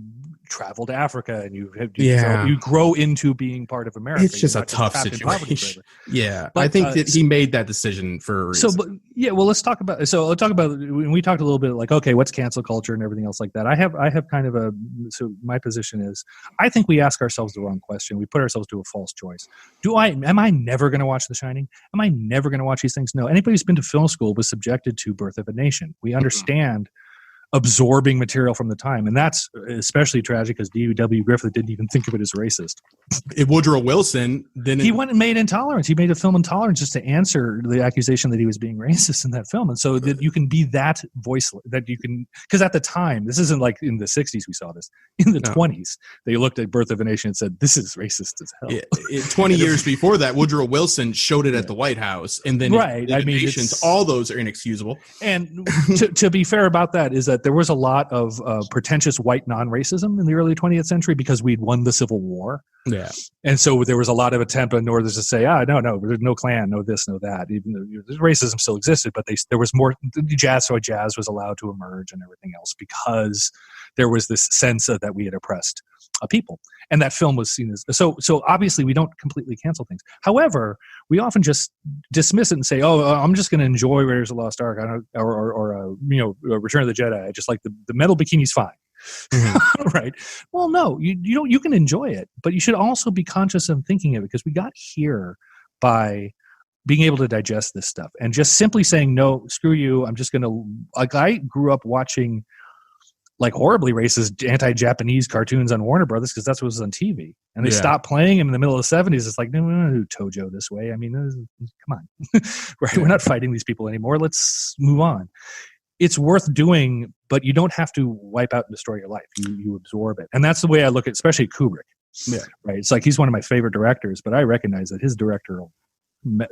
travel to Africa and you grow into being part of America. It's just a tough situation. Yeah, but I think that he made that decision for a reason. Let's talk about. When we talked a little bit like, okay, what's cancel culture and everything else like that. I have kind of my position is, I think we ask ourselves the wrong question. We put ourselves to a false choice. Am I never going to watch The Shining? Am I never going to watch these things? No. Anybody who's been to film school was subjected to Birth of a Nation. We understand absorbing material from the time, and that's especially tragic because D.W. Griffith didn't even think of it as racist. Woodrow Wilson didn't. He went and made Intolerance. He made a film Intolerance just to answer the accusation that he was being racist in that film, and so that you can be that voiceless. That you can, because at the time, this isn't like in the 60s we saw this. In the 20s, they looked at Birth of a Nation and said, "This is racist as hell." 20 years before that, Woodrow Wilson showed it at the White House, and then right. all those are inexcusable. And to be fair about that is that that there was a lot of pretentious white non-racism in the early 20th century because we'd won the Civil War. Yeah. And so there was a lot of attempt on Northerners to say, no, there's no Klan, no this, no that. Even though racism still existed, but there was more jazz, so jazz was allowed to emerge and everything else because there was this sense that we had oppressed a people. And that film was seen as so obviously we don't completely cancel things. However, we often just dismiss it and say, I'm just going to enjoy Raiders of the Lost Ark or Return of the Jedi. I just like the metal bikini's fine. Mm-hmm. Right. Well, no, you can enjoy it, but you should also be conscious of thinking of it, because we got here by being able to digest this stuff and just simply saying, no, screw you. I'm just going to, I grew up watching like horribly racist anti-Japanese cartoons on Warner Brothers because that's what was on TV. And they stopped playing them in the middle of the 70s. It's like, no, we don't do Tojo this way. I mean, come on. Right? We're not fighting these people anymore. Let's move on. It's worth doing, but you don't have to wipe out and destroy your life. You absorb it. And that's the way I look at, especially Kubrick. Yeah. Right. It's like he's one of my favorite directors, but I recognize that his directorial,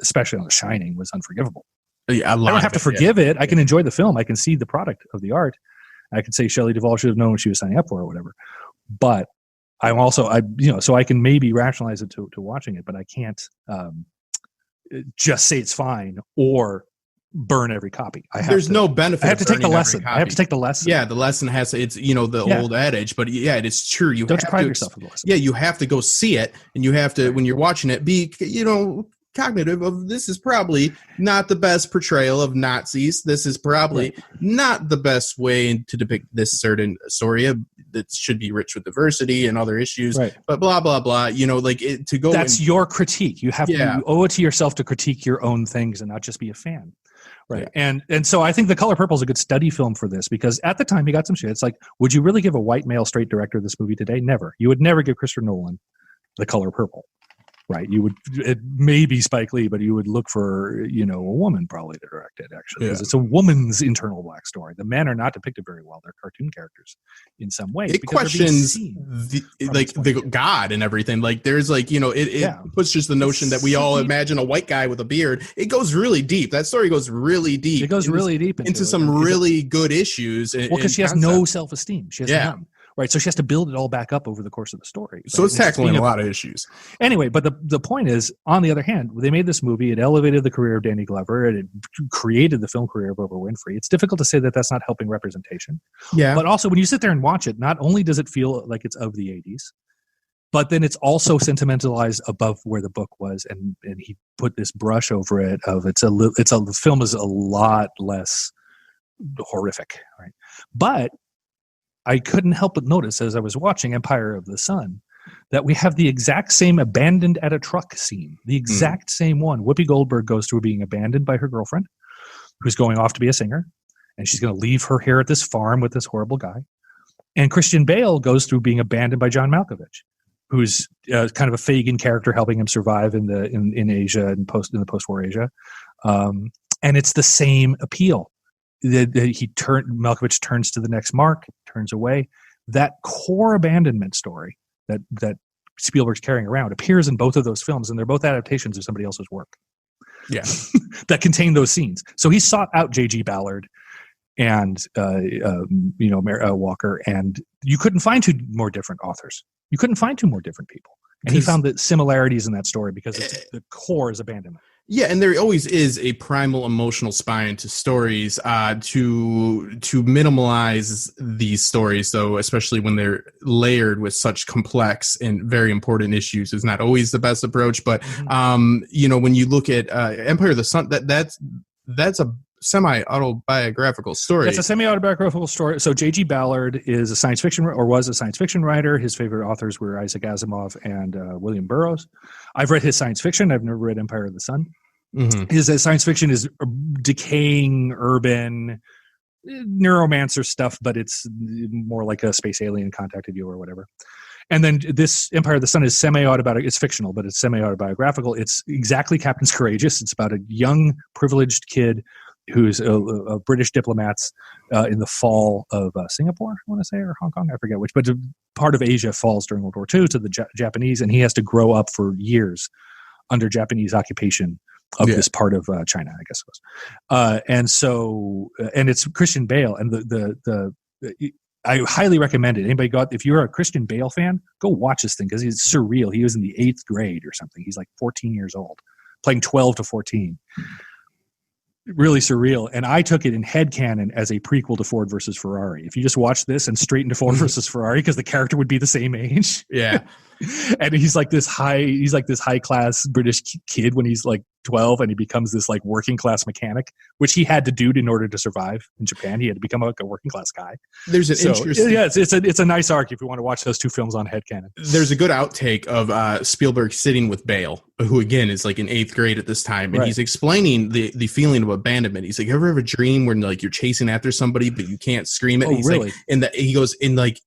especially on The Shining, was unforgivable. Yeah, I don't have to forgive it. I can enjoy the film. I can see the product of the art. I could say Shelley Duvall should have known what she was signing up for or whatever. But I'm also, so I can maybe rationalize it to watching it, but I can't just say it's fine or burn every copy. There's no benefit. I have to take the lesson. I have to take the lesson. Yeah, the lesson has to, it's, the old adage, but yeah, it is true. You don't have deprive to, yourself of the lesson. Yeah, you have to go see it, and you have to, when you're watching it, be, cognitive of this is probably not the best portrayal of Nazis. This is probably not the best way to depict this certain story that should be rich with diversity and other issues, but blah, blah, blah, to go. That's your critique. You have to, you owe it to yourself to critique your own things and not just be a fan. Right. Yeah. And so I think The Color Purple is a good study film for this, because at the time he got some shit. It's like, would you really give a white male straight director this movie today? Never. You would never give Christopher Nolan The Color Purple. Right. You would, it may be Spike Lee, but you would look for, a woman probably to direct it, actually, because it's a woman's internal black story. The men are not depicted very well. They're cartoon characters in some ways. It questions the God and everything. Like there's it puts just the notion that we all imagine a white guy with a beard. It goes really deep. That story goes really deep. It goes really deep into some really good issues. Because she has no self-esteem. She has none. Right, so she has to build it all back up over the course of the story. So it's tackling a lot of issues. Anyway, but the point is, on the other hand, they made this movie. It elevated the career of Danny Glover. It created the film career of Oprah Winfrey. It's difficult to say that that's not helping representation. Yeah. But also, when you sit there and watch it, not only does it feel like it's of the 80s, but then it's also sentimentalized above where the book was, and he put this brush over it of the film is a lot less horrific, right? But I couldn't help but notice as I was watching Empire of the Sun that we have the exact same abandoned at a truck scene, the exact same one. Whoopi Goldberg goes through being abandoned by her girlfriend, who's going off to be a singer, and she's going to leave her here at this farm with this horrible guy. And Christian Bale goes through being abandoned by John Malkovich, who's kind of a Fagin character helping him survive in Asia and in the post-war Asia. And it's the same appeal. Malkovich turns to the next mark, turns away. That core abandonment story that Spielberg's carrying around appears in both of those films, and they're both adaptations of somebody else's work. Yeah, that contain those scenes. So he sought out J.G. Ballard and Walker, and you couldn't find two more different authors. You couldn't find two more different people, and he found the similarities in that story because the core is abandonment. Yeah, and there always is a primal emotional spine to stories to minimize these stories, though, especially when they're layered with such complex and very important issues, is not always the best approach. But when you look at Empire of the Sun, that's a semi-autobiographical story. It's a semi-autobiographical story. So J.G. Ballard is a science fiction, or was a science fiction writer. His favorite authors were Isaac Asimov and William Burroughs. I've read his science fiction. I've never read Empire of the Sun. Mm-hmm. His science fiction is decaying, urban, neuromancer stuff, but it's more like a space alien contacted you or whatever. And then this Empire of the Sun is semi-autobiographical. It's fictional, but it's semi-autobiographical. It's exactly Captain's Courageous. It's about a young, privileged kid who's a British diplomat in the fall of Singapore, I want to say, or Hong Kong, I forget which, but part of Asia falls during World War II to the Japanese, and he has to grow up for years under Japanese occupation of this part of China, I guess it was. And it's Christian Bale, and I highly recommend it. Anybody if you're a Christian Bale fan, go watch this thing because he's surreal. He was in the 8th grade or something. He's like 14 years old, playing 12 to 14. Really surreal. And I took it in headcanon as a prequel to Ford versus Ferrari. If you just watch this and straight into Ford versus Ferrari, because the character would be the same age. Yeah. And he's like this high class British kid when he's like 12, and he becomes this like working class mechanic, which he had to do in order to survive in Japan. He had to become like a working class guy. There's an interesting. Yeah, it's a nice arc if you want to watch those two films on headcanon. There's a good outtake of Spielberg sitting with Bale, who again is like in 8th grade at this time, and he's explaining the feeling of abandonment. He's like, "You ever have a dream where like you're chasing after somebody but you can't scream it?" Oh, and he's really? Like, and that he goes in like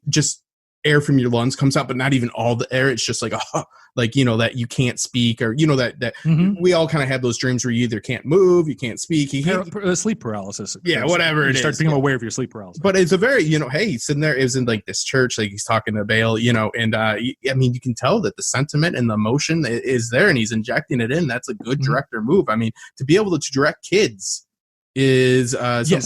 just air from your lungs comes out, but not even all the air. It's just like like that you can't speak, or that we all kind of have those dreams where you either can't move, you can't speak, you can't sleep paralysis. Yeah, whatever it is. You start being aware of your sleep paralysis. But it's a very hey, he's sitting there. It was in like this church, like he's talking to Bale, and I mean, you can tell that the sentiment and the emotion is there, and he's injecting it in. That's a good director move. I mean, to be able to direct kids is something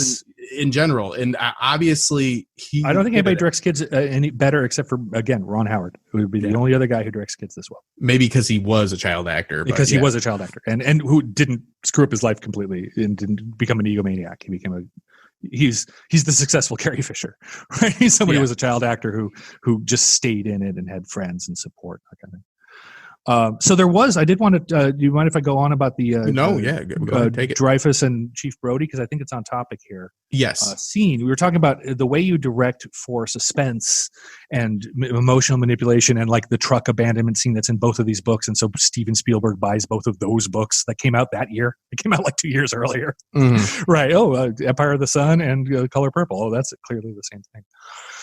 in general, and obviously I don't think anybody directs kids any better except for, again, Ron Howard, who would be the only other guy who directs kids this well. Maybe because he was a child actor, he was a child actor, and who didn't screw up his life completely and didn't become an egomaniac. He became he's the successful Carrie Fisher, right? He's somebody who was a child actor who just stayed in it and had friends and support, that kind of thing. So there was. I did want to. Do you mind if I go on about the? No, yeah, go ahead, take it. Dreyfuss and Chief Brody, because I think it's on topic here. Yes. Scene. We were talking about the way you direct for suspense and emotional manipulation, and like the truck abandonment scene that's in both of these books. And so Steven Spielberg buys both of those books that came out that year. It came out like 2 years earlier, right? Oh, Empire of the Sun and Color Purple. Oh, that's clearly the same thing.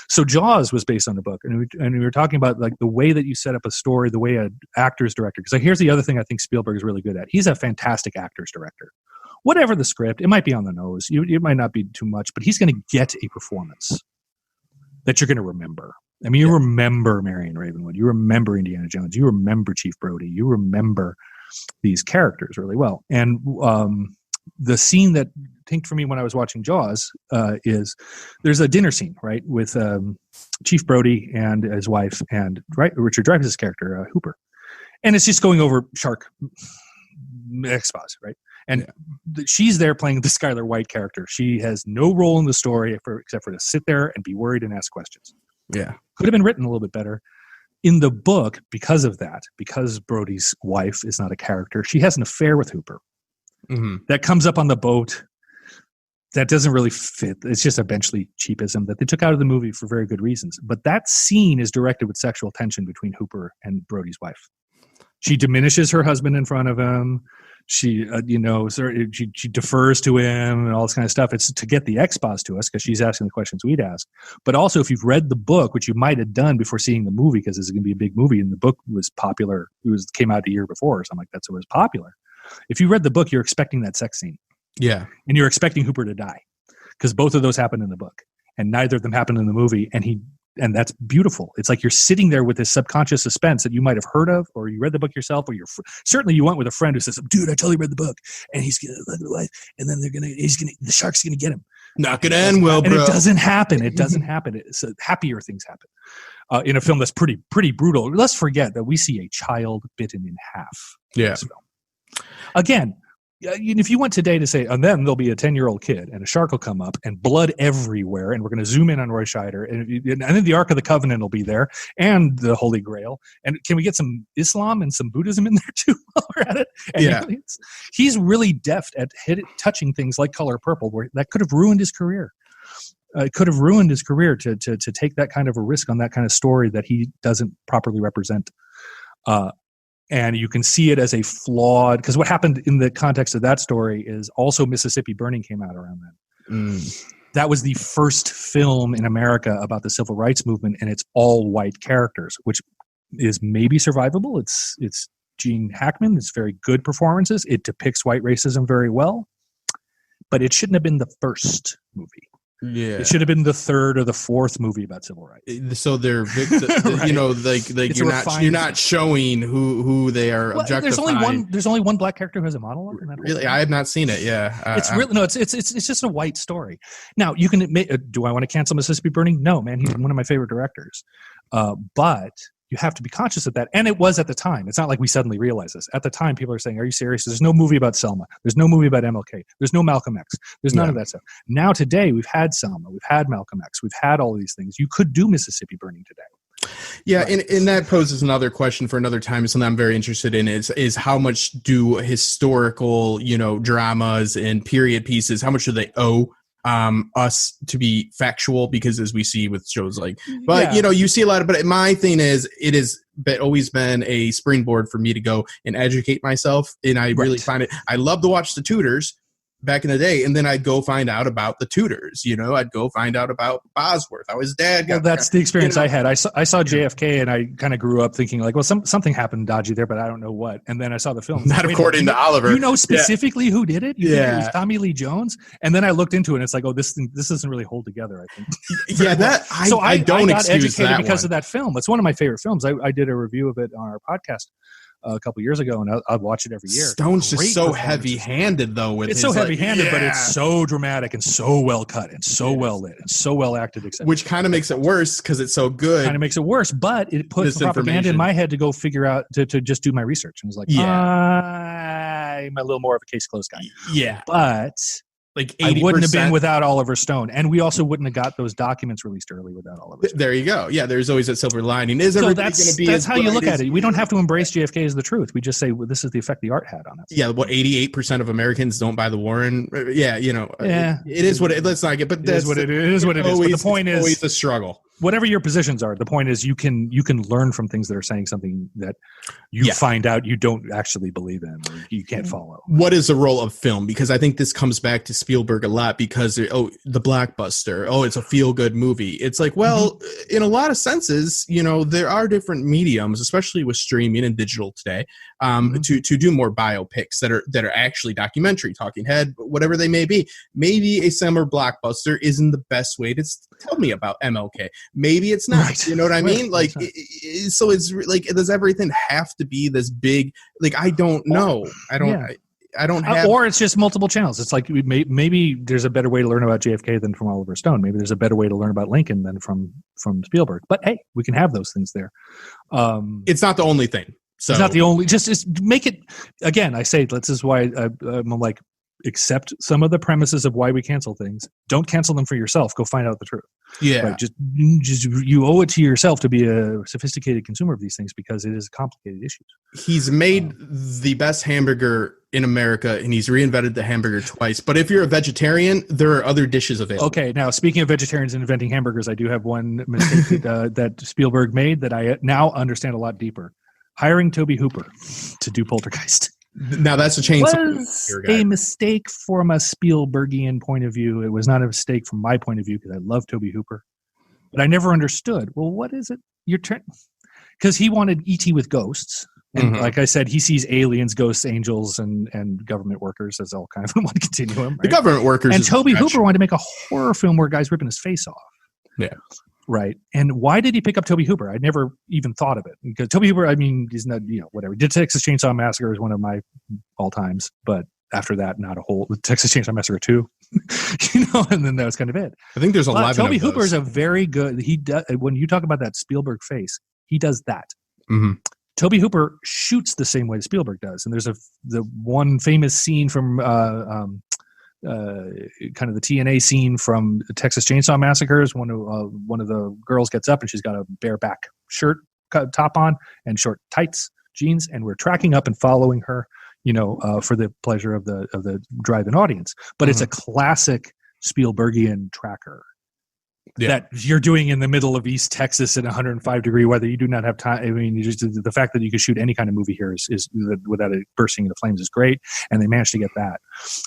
So Jaws was based on the book, and we were talking about like the way that you set up a story, the way an actor's director. Because here's the other thing I think Spielberg is really good at. He's a fantastic actor's director. Whatever the script, it might be on the nose, it might not be too much, but he's going to get a performance that you're going to remember. I mean, you remember Marion Ravenwood, you remember Indiana Jones, you remember Chief Brody, you remember these characters really well. And the scene that tinked for me when I was watching Jaws is there's a dinner scene, right, with Chief Brody and his wife and Richard Dreyfuss's character, Hooper. And it's just going over shark expos, right? And she's there playing the Skylar White character. She has no role in the story except for to sit there and be worried and ask questions. Yeah. Could have been written a little bit better. In the book, because of that, because Brody's wife is not a character, she has an affair with Hooper. That comes up on the boat. That doesn't really fit. It's just a Benchley cheapism that they took out of the movie for very good reasons. But that scene is directed with sexual tension between Hooper and Brody's wife. She diminishes her husband in front of him. She, she defers to him and all this kind of stuff. It's to get the expos to us because she's asking the questions we'd ask. But also, if you've read the book, which you might have done before seeing the movie, because this is going to be a big movie, and the book was popular. Came out a year before or something like that, so it was popular. If you read the book, you're expecting that sex scene. Yeah. And you're expecting Hooper to die because both of those happen in the book and neither of them happen in the movie. And that's beautiful. It's like you're sitting there with this subconscious suspense that you might have heard of, or you read the book yourself, or certainly you went with a friend who says, "Dude, I totally read the book and he's going to look at the wife and then the shark's going to get him." Not going to end well, bro. And it doesn't happen. It doesn't happen. Happier things happen in a film that's pretty brutal. Let's forget that we see a child bitten in half. Yeah. In this film. Again, if you went today to say, and then there'll be a 10-year-old kid and a shark will come up and blood everywhere, and we're going to zoom in on Roy Scheider, and then the Ark of the Covenant will be there and the Holy Grail. And can we get some Islam and some Buddhism in there too while we're at it? And aliens? He's really deft at touching things like Color Purple, where that could have ruined his career. It could have ruined his career to take that kind of a risk on that kind of story that he doesn't properly represent. And you can see it as a flawed, because what happened in the context of that story is also Mississippi Burning came out around then. That was the first film in America about the civil rights movement, and it's all white characters, which is maybe survivable. It's Gene Hackman. It's very good performances. It depicts white racism very well, but it shouldn't have been the first movie. Yeah. It should have been the third or the fourth movie about civil rights. So they're right. You know, like you're not showing who they are objectifying. There's only one black character who has a monologue in that. Really, I have not seen it. Yeah, it's really no. It's just a white story. Now you can admit, do I want to cancel Mississippi Burning? No, man. He's one of my favorite directors. But you have to be conscious of that. And it was at the time. It's not like we suddenly realize this. At the time, people are saying, are you serious? There's no movie about Selma. There's no movie about MLK. There's no Malcolm X. There's none of that stuff. Now today, we've had Selma. We've had Malcolm X. We've had all of these things. You could do Mississippi Burning today. Yeah, and that poses another question for another time. Something I'm very interested in is how much do historical, dramas and period pieces, how much do they owe us to be factual? Because as we see with shows like, you see a lot of, but my thing is, it has always been a springboard for me to go and educate myself. And I really find it, I love to watch The Tudors back in the day. And then I'd go find out about the Tudors, I'd go find out about Bosworth, how his dad got that's the experience I had. I saw JFK and I kind of grew up thinking like, well, something happened dodgy there, but I don't know what. And then I saw the film. Not according to Oliver. You know specifically who did it? You think it was Tommy Lee Jones? And then I looked into it and it's like, oh, this doesn't really hold together, I think. I got educated because of that film. It's one of my favorite films. I did a review of it on our podcast a couple years ago, and I'd watch it every year. Stone's just so heavy-handed, though. It's so heavy-handed, but it's so dramatic and so well cut and so well lit and so well acted. Which kind of makes it worse because it's so good. Kind of makes it worse, but it puts propaganda in my head to go figure out to just do my research. And it was like, I'm a little more of a case closed guy. Yeah, but. Like 80%. I wouldn't have been without Oliver Stone, and we also wouldn't have got those documents released early without Oliver Stone. There you go. Yeah, there's always that silver lining. That's how you look at it. We don't have to embrace JFK as the truth. We just say, well, this is the effect the art had on us. Yeah, 88% of Americans don't buy the Warren. Yeah, it is what it. Let's not get. But that's what it is. What it is. But the point is, always a struggle. Whatever your positions are, the point is you can learn from things that are saying something that you find out you don't actually believe in or you can't follow. What is the role of film? Because I think this comes back to Spielberg a lot because the blockbuster, it's a feel-good movie. It's like, well, in a lot of senses, there are different mediums, especially with streaming and digital today, to do more biopics that are actually documentary, talking head, whatever they may be. Maybe a summer blockbuster isn't the best way to tell me about MLK. Maybe it's not. Right. You know what I mean? Like, so it's like, does everything have to be this big? Like, I don't know. I don't have. Or it's just multiple channels. It's like maybe there's a better way to learn about JFK than from Oliver Stone. Maybe there's a better way to learn about Lincoln than from Spielberg. But hey, we can have those things there. It's not the only thing. So it's not the only. Just make it again. I say this is why I'm like, accept some of the premises of why we cancel things. Don't cancel them for yourself. Go find out the truth. Yeah. Right? Just you owe it to yourself to be a sophisticated consumer of these things because it is complicated issues. He's made the best hamburger in America and he's reinvented the hamburger twice. But if you're a vegetarian, there are other dishes available. Okay. Now, speaking of vegetarians and inventing hamburgers, I do have one mistake that Spielberg made that I now understand a lot deeper. Hiring Tobe Hooper to do Poltergeist. Now that's a change. Was a mistake from a Spielbergian point of view. It was not a mistake from my point of view because I love Tobe Hooper, but I never understood. Well, what is it? Because he wanted E.T. with ghosts, and like I said, he sees aliens, ghosts, angels, and government workers as all kind of one continuum. Right? The government workers, and Tobe Hooper wanted to make a horror film where guys ripping his face off. Yeah. Right. And why did he pick up Tobe Hooper? I never even thought of it. Because Tobe Hooper, I mean, he's not, whatever. Did Texas Chainsaw Massacre is one of my all times. But after that, not a whole. Texas Chainsaw Massacre 2. And then that was kind of it. I think there's a lot of Tobe Hooper is a very good. He does, when you talk about that Spielberg face, he does that. Mm-hmm. Tobe Hooper shoots the same way Spielberg does. And there's the one famous scene from kind of the TNA scene from Texas Chainsaw Massacres. One of the girls gets up and she's got a bareback shirt top on and short tights, jeans, and we're tracking up and following her, for the pleasure of the drive-in audience. But it's a classic Spielbergian tracker. that you're doing in the middle of East Texas in 105-degree weather. You do not have time. I mean, just the fact that you could shoot any kind of movie here is without it bursting into flames is great. And they managed to get that.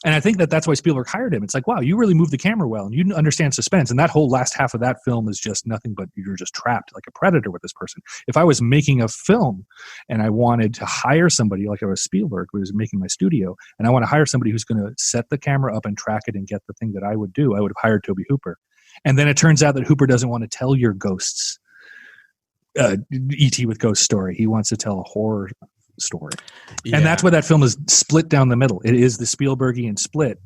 And I think that's why Spielberg hired him. It's like, wow, you really move the camera well, and you understand suspense. And that whole last half of that film is just nothing but you're just trapped like a predator with this person. If I was making a film and I wanted to hire somebody like I was Spielberg, who was making my studio, and I want to hire somebody who's going to set the camera up and track it and get the thing that I would do, I would have hired Tobe Hooper. And then it turns out that Hooper doesn't want to tell your ghosts E.T. with ghost story. He wants to tell a horror story. Yeah. And that's why that film is split down the middle. It is the Spielbergian split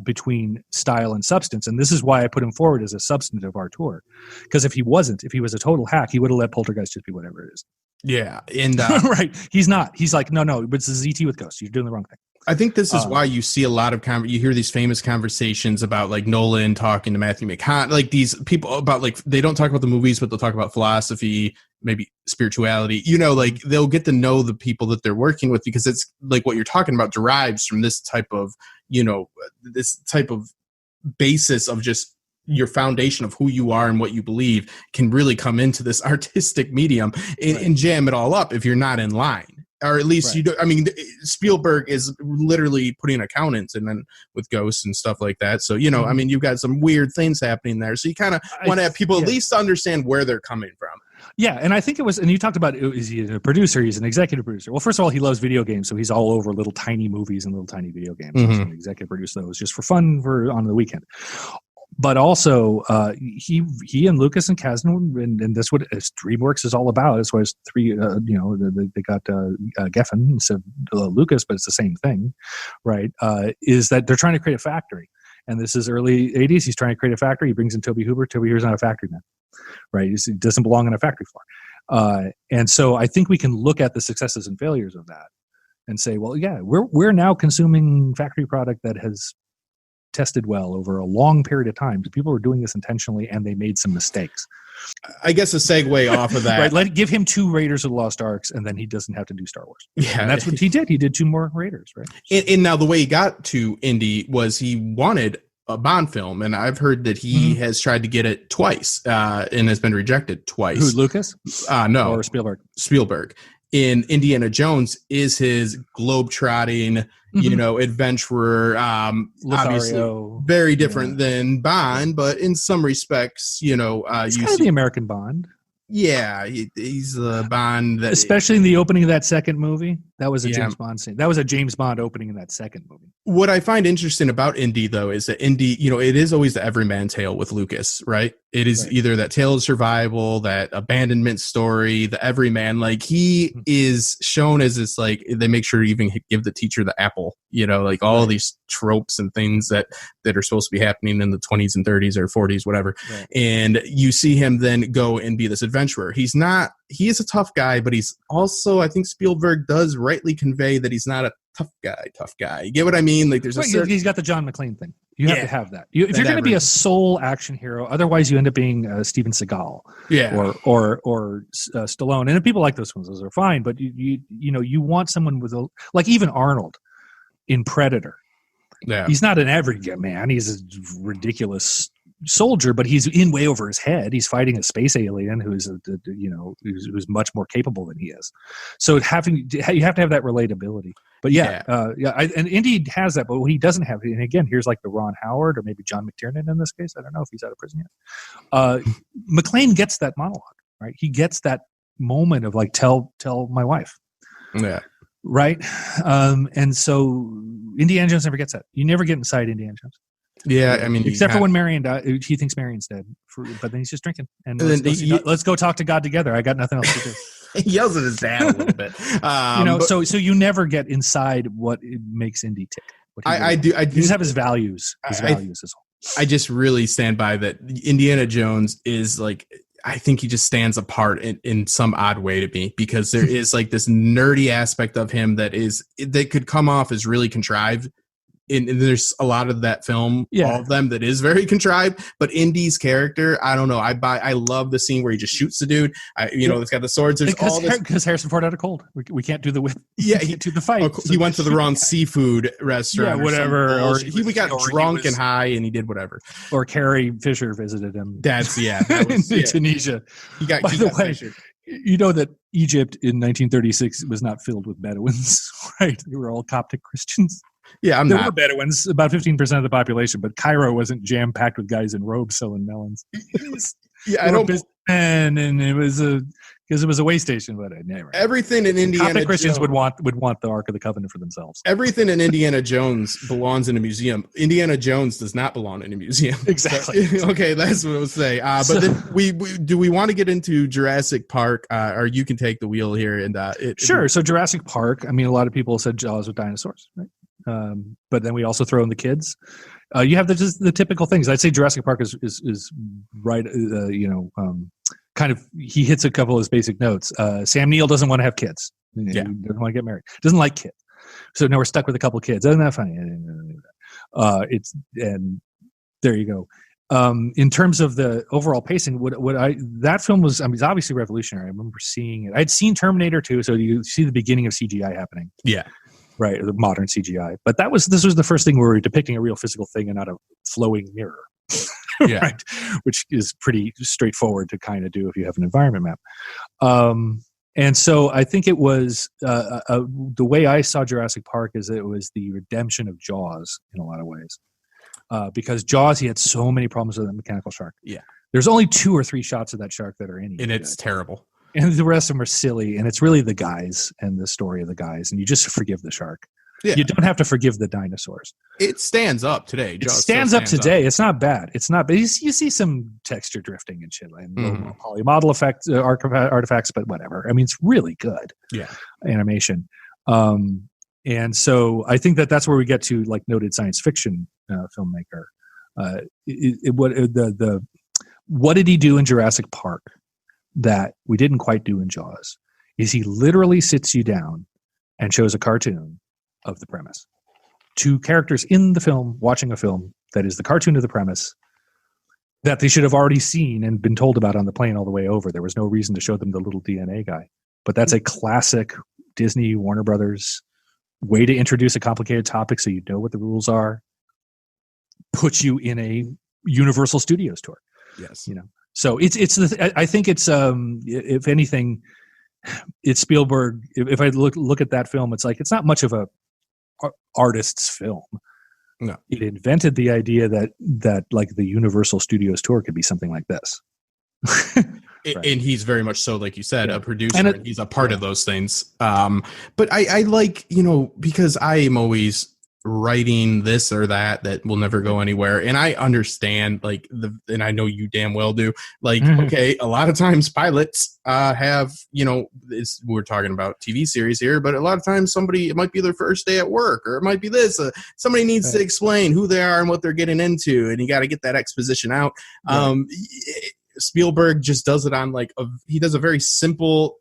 between style and substance. And this is why I put him forward as a substantive auteur. Because if he was a total hack, he would have let Poltergeist just be whatever it is. Yeah. And right. He's not. He's like, no, but this is E.T. with ghosts. You're doing the wrong thing. I think this is why you see a lot of you hear these famous conversations about like Nolan talking to Matthew McConaughey, like these people about like they don't talk about the movies, but they'll talk about philosophy, maybe spirituality. Like they'll get to know the people that they're working with because it's like what you're talking about derives from this type of this type of basis of just your foundation of who you are and what you believe can really come into this artistic medium and jam it all up if you're not in line. Or at least you do. I mean, Spielberg is literally putting accountants and then with ghosts and stuff like that. So, I mean, you've got some weird things happening there. So you kind of want to have people at least understand where they're coming from. Yeah, and I think it was, and you talked about, is he a producer? He's an executive producer. Well, first of all, he loves video games, so he's all over little tiny movies and little tiny video games. He's an executive producer those just for fun on the weekend. But also, he and Lucas and Kasdan, and that's what DreamWorks is all about. That's why it's three. They got Geffen instead of Lucas, but it's the same thing, right? Is that they're trying to create a factory, and this is early '80s. He's trying to create a factory. He brings in Tobe Hooper. Tobe Hooper's not a factory man, right? He doesn't belong on a factory floor. And so I think we can look at the successes and failures of that and say, well, yeah, we're now consuming factory product that has tested well over a long period of time. People were doing this intentionally and they made some mistakes. I guess a segue off of that. Right, give him 2 Raiders of the Lost Arks and then he doesn't have to do Star Wars. Yeah. And that's what he did. He did 2 more Raiders, right? And now the way he got to Indy was he wanted a Bond film, and I've heard that he has tried to get it twice and has been rejected twice. Who, Lucas? No. Or Spielberg? Spielberg. In Indiana Jones is his globe-trotting, adventurer, obviously very different than Bond, but in some respects, he's kind of the American Bond. Yeah, he's the Bond that, especially in the opening of that second movie. That was a James Bond scene. That was a James Bond opening in that second movie. What I find interesting about Indy, though, is that Indy, it is always the everyman tale with Lucas, right? It is either that tale of survival, that abandonment story, the everyman. Like he is shown as this, like they make sure to even give the teacher the apple, like all these tropes and things that are supposed to be happening in the 20s and 30s or 40s, whatever. Right. And you see him then go and be this adventurer. He is a tough guy, but he's also, I think Spielberg does rightly convey that he's not a tough guy. You get what I mean? Like there's he's got the John McClane thing. You have to have that. If you're going to be a sole action hero, otherwise you end up being Steven Seagal, or Stallone. And people like those ones; those are fine. But you want someone with like even Arnold in Predator. Yeah, he's not an average man. He's a ridiculous soldier, but he's in way over his head. He's fighting a space alien who's much more capable than he is. So you have to have that relatability. But and Indy has that, but what he doesn't have, and again, here's like the Ron Howard or maybe John McTiernan in this case. I don't know if he's out of prison yet. McClane gets that monologue, right? He gets that moment of like, tell my wife. Yeah. Right. And so Indiana Jones never gets that. You never get inside Indiana Jones. Yeah, I mean, except for when Marion died, he thinks Marion's dead, but then he's just drinking. And let's go talk to God together. I got nothing else to do. He yells at his dad a little bit, so you never get inside what makes Indy tick. I do. You just have his values. Values is all. I just really stand by that. Indiana Jones is like, I think he just stands apart in some odd way to me because there is like this nerdy aspect of him that could come off as really contrived. and there's a lot of that film, all of them, that is very contrived. But Indy's character, I don't know. I love the scene where he just shoots the dude. It's got the swords. There's all this because Harrison Ford had a cold. We can't do the whip. Yeah, he can't do the fight. He went to the wrong seafood restaurant. Yeah, whatever. Or he got drunk and high, and he did whatever. Or Carrie Fisher visited him. That was in Tunisia. By the way, you know that Egypt in 1936 was not filled with Bedouins, right? They were all Coptic Christians. Yeah, there were Bedouins, about 15% of the population, but Cairo wasn't jam-packed with guys in robes selling melons. Yeah, I don't. And it was because it was a way station, but never. Everything in Indiana Coptic Christians would want the Ark of the Covenant for themselves. Everything in Indiana Jones belongs in a museum. Indiana Jones does not belong in a museum. Exactly. So, okay, that's what I'll say. But then we want to get into Jurassic Park, or you can take the wheel here. And sure. So Jurassic Park. I mean, a lot of people said Jaws with dinosaurs, right? But then we also throw in the kids. You have the typical things. I'd say Jurassic Park is right. Kind of, he hits a couple of his basic notes. Sam Neill doesn't want to have kids. He doesn't want to get married. Doesn't like kids. So now we're stuck with a couple of kids. Isn't that funny? And there you go. In terms of the overall pacing, that film was, it's obviously revolutionary. I remember seeing it. I'd seen Terminator 2, so you see the beginning of CGI happening. Yeah. Right, the modern CGI. But this was the first thing where we were depicting a real physical thing and not a flowing mirror. Yeah. Right, which is pretty straightforward to kind of do if you have an environment map. And so I think it was the way I saw Jurassic Park is it was the redemption of Jaws in a lot of ways. Because Jaws, he had so many problems with the mechanical shark. Yeah, there's only 2 or 3 shots of that shark that are any and it's terrible. And the rest of them are silly, and it's really the guys and the story of the guys, and you just forgive the shark. Yeah. You don't have to forgive the dinosaurs. It stands up today. It stands up today. It's not bad. It's not bad. You see some texture drifting and shit, and polymodel effect artifacts, but whatever. I mean, it's really good. Yeah, animation. And so I think that's where we get to like noted science fiction filmmaker. What did he do in Jurassic Park that we didn't quite do in Jaws? Is he literally sits you down and shows a cartoon of the premise. 2 characters in the film watching a film that is the cartoon of the premise that they should have already seen and been told about on the plane all the way over. There was no reason to show them the little DNA guy. But that's a classic Disney, Warner Brothers way to introduce a complicated topic so you know what the rules are. Put you in a Universal Studios tour. Yes. So I think it's if anything, it's Spielberg. If I look at that film, it's like it's not much of a artist's film. No, it invented the idea that like the Universal Studios tour could be something like this. Right. And he's very much so, like you said, a producer. And he's a part of those things. But I like, because I am always writing this or that will never go anywhere, and I understand and I know you damn well do, okay, a lot of times pilots have, we're talking about TV series here, but a lot of times it might be their first day at work, or it might be this, somebody needs to explain who they are and what they're getting into, and you got to get that exposition out. Spielberg just does it on he does a very simple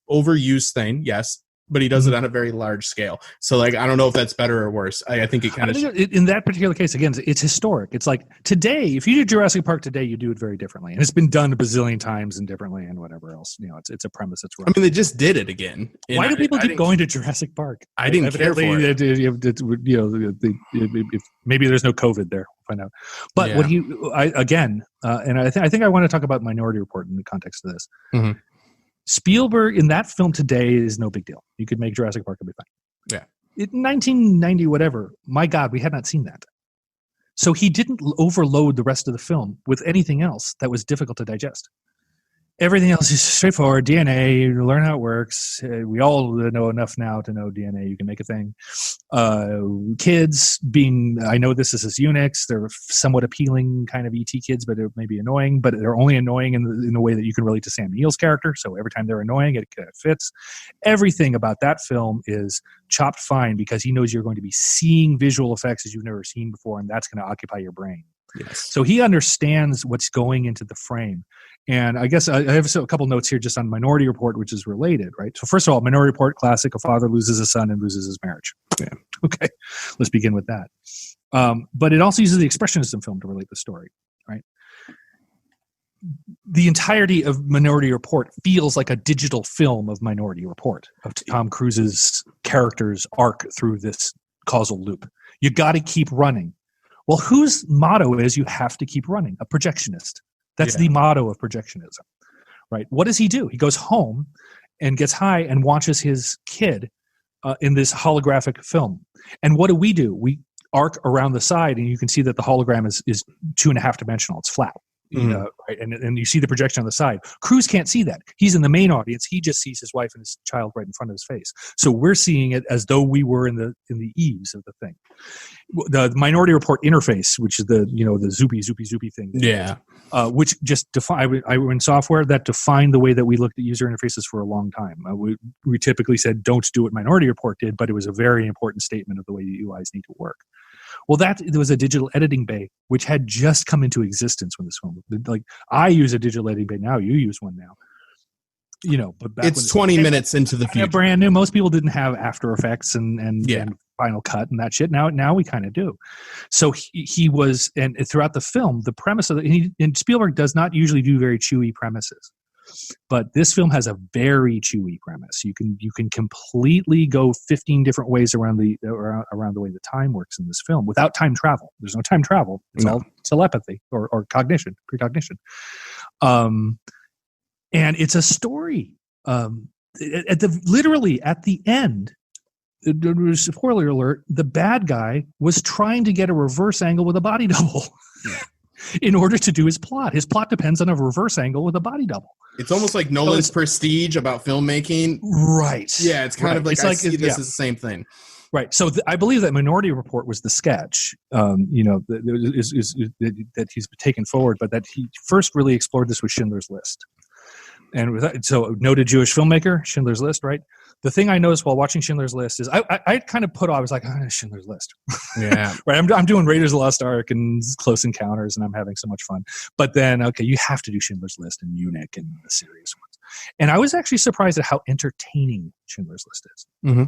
overused thing, yes, but he does it on a very large scale. So I don't know if that's better or worse. I think it kind of in that particular case, again, it's historic. It's like today, if you do Jurassic Park today, you do it very differently, and it's been done a bazillion times and differently, and whatever else. It's a premise that's wrong. I mean, they just did it again. Why do people keep going to Jurassic Park? I didn't care for it. Maybe there's no COVID there. We'll find out. But and I think I want to talk about Minority Report in the context of this. Mm-hmm. Spielberg in that film today is no big deal. You could make Jurassic Park and be fine. Yeah. In 1990, whatever, my God, we had not seen that. So he didn't overload the rest of the film with anything else that was difficult to digest. Everything else is straightforward. DNA, you learn how it works. We all know enough now to know DNA. You can make a thing. Kids I know this is Unix. They're somewhat appealing kind of ET kids, but they're maybe annoying. But they're only annoying in the way that you can relate to Sam Neill's character. So every time they're annoying, it fits. Everything about that film is chopped fine because he knows you're going to be seeing visual effects as you've never seen before, and that's going to occupy your brain. Yes. So he understands what's going into the frame. And I guess I have a couple notes here just on Minority Report, which is related, right? So first of all, Minority Report, classic, a father loses a son and loses his marriage. Yeah. Okay, let's begin with that. But it also uses the expressionism film to relate the story, right? The entirety of Minority Report feels like a digital film of Minority Report, of Tom Cruise's character's arc through this causal loop. You got to keep running. Well, whose motto is you have to keep running? A projectionist. That's the motto of projectionism, right? What does he do? He goes home and gets high and watches his kid in this holographic film. And what do? We arc around the side, and you can see that the hologram is 2.5 dimensional. It's flat. Right? And you see the projection on the side. Cruise can't see that. He's in the main audience. He just sees his wife and his child right in front of his face. So we're seeing it as though we were in the eaves of the thing. The Minority Report interface, which is the zoopy thing. Yeah. Which just in software that defined the way that we looked at user interfaces for a long time. We typically said don't do what Minority Report did, but it was a very important statement of the way the UIs need to work. Well, there was a digital editing bay which had just come into existence when this film. Like I use a digital editing bay now. You use one now. But back it's 20 minutes into the future. Brand new. Most people didn't have After Effects and Final Cut and that shit. Now we kind of do. So he was, and throughout the film, the premise of and Spielberg does not usually do very chewy premises. But this film has a very chewy premise. You can completely go 15 different ways around the way the time works in this film without time travel. There's no time travel. It's all telepathy or precognition. And it's a story. Literally at the end, spoiler alert, the bad guy was trying to get a reverse angle with a body double. In order to do his plot. His plot depends on a reverse angle with a body double. It's almost like Nolan's Prestige about filmmaking. Right. Yeah, it's kind of like, I see this as the same thing. Right. So I believe that Minority Report was the sketch, that he's taken forward, but that he first really explored this with Schindler's List. And so noted Jewish filmmaker, Schindler's List, right? The thing I noticed while watching Schindler's List is I kind of I was like, Schindler's List. Yeah. Right. I'm doing Raiders of the Lost Ark and Close Encounters, and I'm having so much fun. But then, okay, you have to do Schindler's List and Munich and the serious ones. And I was actually surprised at how entertaining Schindler's List is. Mm-hmm.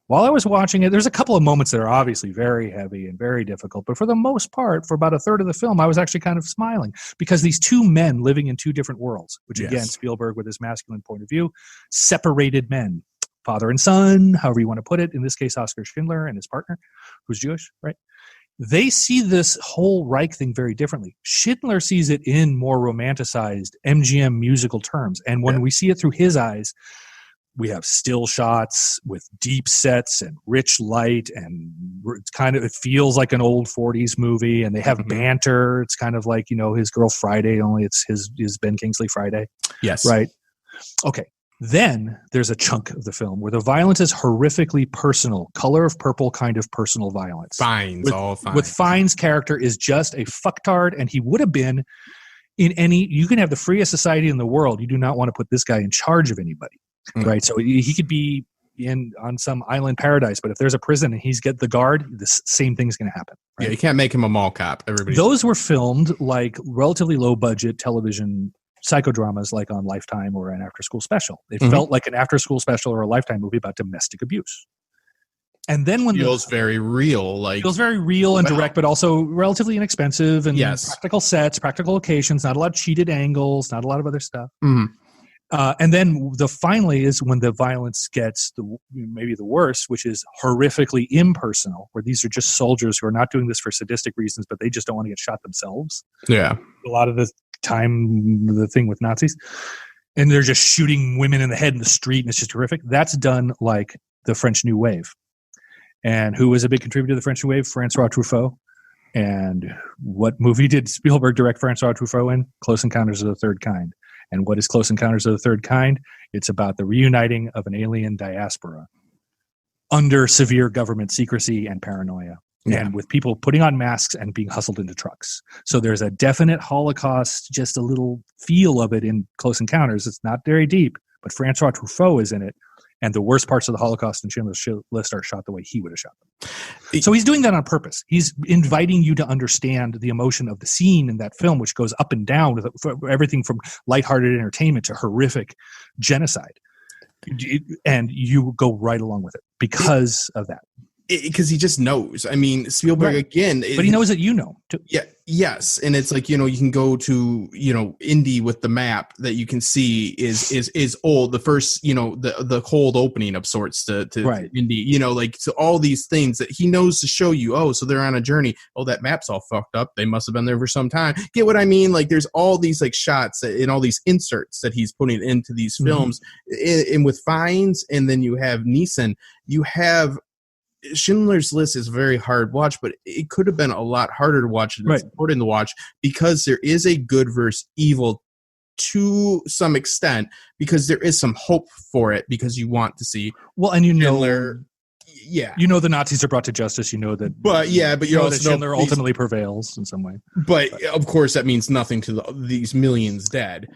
While I was watching it, there's a couple of moments that are obviously very heavy and very difficult. But for the most part, for about a third of the film, I was actually kind of smiling because these two men living in two different worlds, which again, Spielberg with his masculine point of view, separated men, father and son, however you want to put it. In this case, Oskar Schindler and his partner, who's Jewish, right? They see this whole Reich thing very differently. Schindler sees it in more romanticized MGM musical terms. And when we see it through his eyes, we have still shots with deep sets and rich light, and it feels like an old 40s movie, and they have banter. It's kind of like, his Girl Friday, only it's his Ben Kingsley Friday. Yes. Right. Okay. Then there's a chunk of the film where the violence is horrifically personal, color of purple kind of personal violence. With Fiennes' character is just a fucktard, and he would have been you can have the freest society in the world. You do not want to put this guy in charge of anybody. Right, so he could be on some island paradise, but if there's a prison and he's get the guard, the same thing's going to happen. Right? Yeah, you can't make him a mall cop. Those were filmed like relatively low budget television psychodramas, like on Lifetime or an after school special. It felt like an after school special or a Lifetime movie about domestic abuse. And then when feels very real, and direct, but also relatively inexpensive and practical sets, practical locations, not a lot of cheated angles, not a lot of other stuff. Mm-hmm. And then finally is when the violence gets maybe the worst, which is horrifically impersonal, where these are just soldiers who are not doing this for sadistic reasons, but they just don't want to get shot themselves. Yeah. A lot of the time, the thing with Nazis. And they're just shooting women in the head in the street, and it's just horrific. That's done like the French New Wave. And who was a big contributor to the French New Wave? Francois Truffaut. And what movie did Spielberg direct Francois Truffaut in? Close Encounters of the Third Kind. And what is Close Encounters of the Third Kind? It's about the reuniting of an alien diaspora under severe government secrecy and paranoia. Yeah. And with people putting on masks and being hustled into trucks. So there's a definite Holocaust, just a little feel of it in Close Encounters. It's not very deep, but Francois Truffaut is in it. And the worst parts of the Holocaust in Schindler's List are shot the way he would have shot them. So he's doing that on purpose. He's inviting you to understand the emotion of the scene in that film, which goes up and down with everything from lighthearted entertainment to horrific genocide. And you go right along with it because of that. because he just knows. I mean, Spielberg again, but he knows that you know too. Yeah, yes, and it's like, you can go to Indy with the map that you can see is old. The first the cold opening of sorts to right. Indy. So all these things that he knows to show you. Oh, so they're on a journey. Oh, that map's all fucked up. They must have been there for some time. Get what I mean? Like there's all these like shots and all these inserts that he's putting into these films, and with Fiennes, and then you have Neeson. You have Schindler's List is a very hard watch, but it could have been a lot harder to watch and important to watch, because there is a good versus evil to some extent, because there is some hope for it, because you want to see and Schindler. The Nazis are brought to justice. But you also that Schindler ultimately prevails in some way. But of course, that means nothing to these millions dead.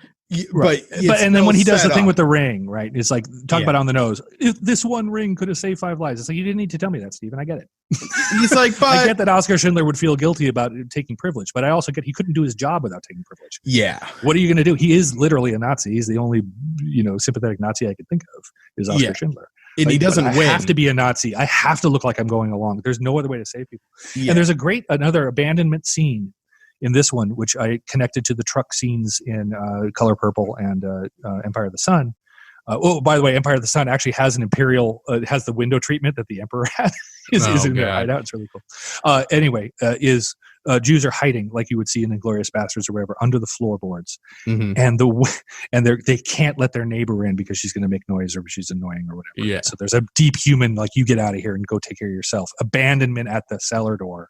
Right. But then when he does the thing with the ring, right? It's like, talk about on the nose. If this one ring could have saved 5 lives. It's like, you didn't need to tell me that, Steven. I get it. He's like, but I get that Oskar Schindler would feel guilty about taking privilege, but I also get he couldn't do his job without taking privilege. Yeah. What are you going to do? He is literally a Nazi. He's the only, sympathetic Nazi I could think of is Oskar Schindler. And he doesn't win. I have to be a Nazi. I have to look like I'm going along. There's no other way to save people. Yeah. And there's another abandonment scene in this one, which I connected to the truck scenes in Color Purple and Empire of the Sun. By the way, Empire of the Sun actually has an imperial, has the window treatment that the Emperor had. is in there. I know, it's really cool. Jews are hiding, like you would see in Inglourious Basterds or wherever, under the floorboards, and they can't let their neighbor in because she's going to make noise or she's annoying or whatever. Yeah. So there's a deep human, like, you get out of here and go take care of yourself. Abandonment at the cellar door.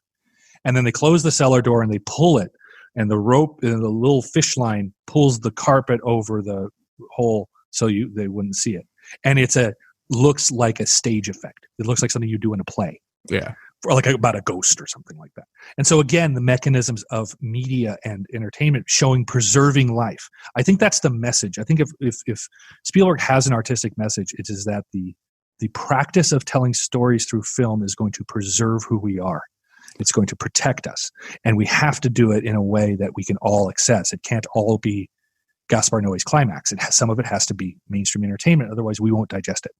And then they close the cellar door and they pull it, and the rope and the little fish line pulls the carpet over the hole so they wouldn't see it. And looks like a stage effect. It looks like something you do in a play. Yeah. Or like about a ghost or something like that. And so again, the mechanisms of media and entertainment showing preserving life. I think that's the message. I think if Spielberg has an artistic message, it is that the practice of telling stories through film is going to preserve who we are. It's going to protect us. And we have to do it in a way that we can all access. It can't all be Gaspar Noé's climax. Some of it has to be mainstream entertainment. Otherwise, we won't digest it.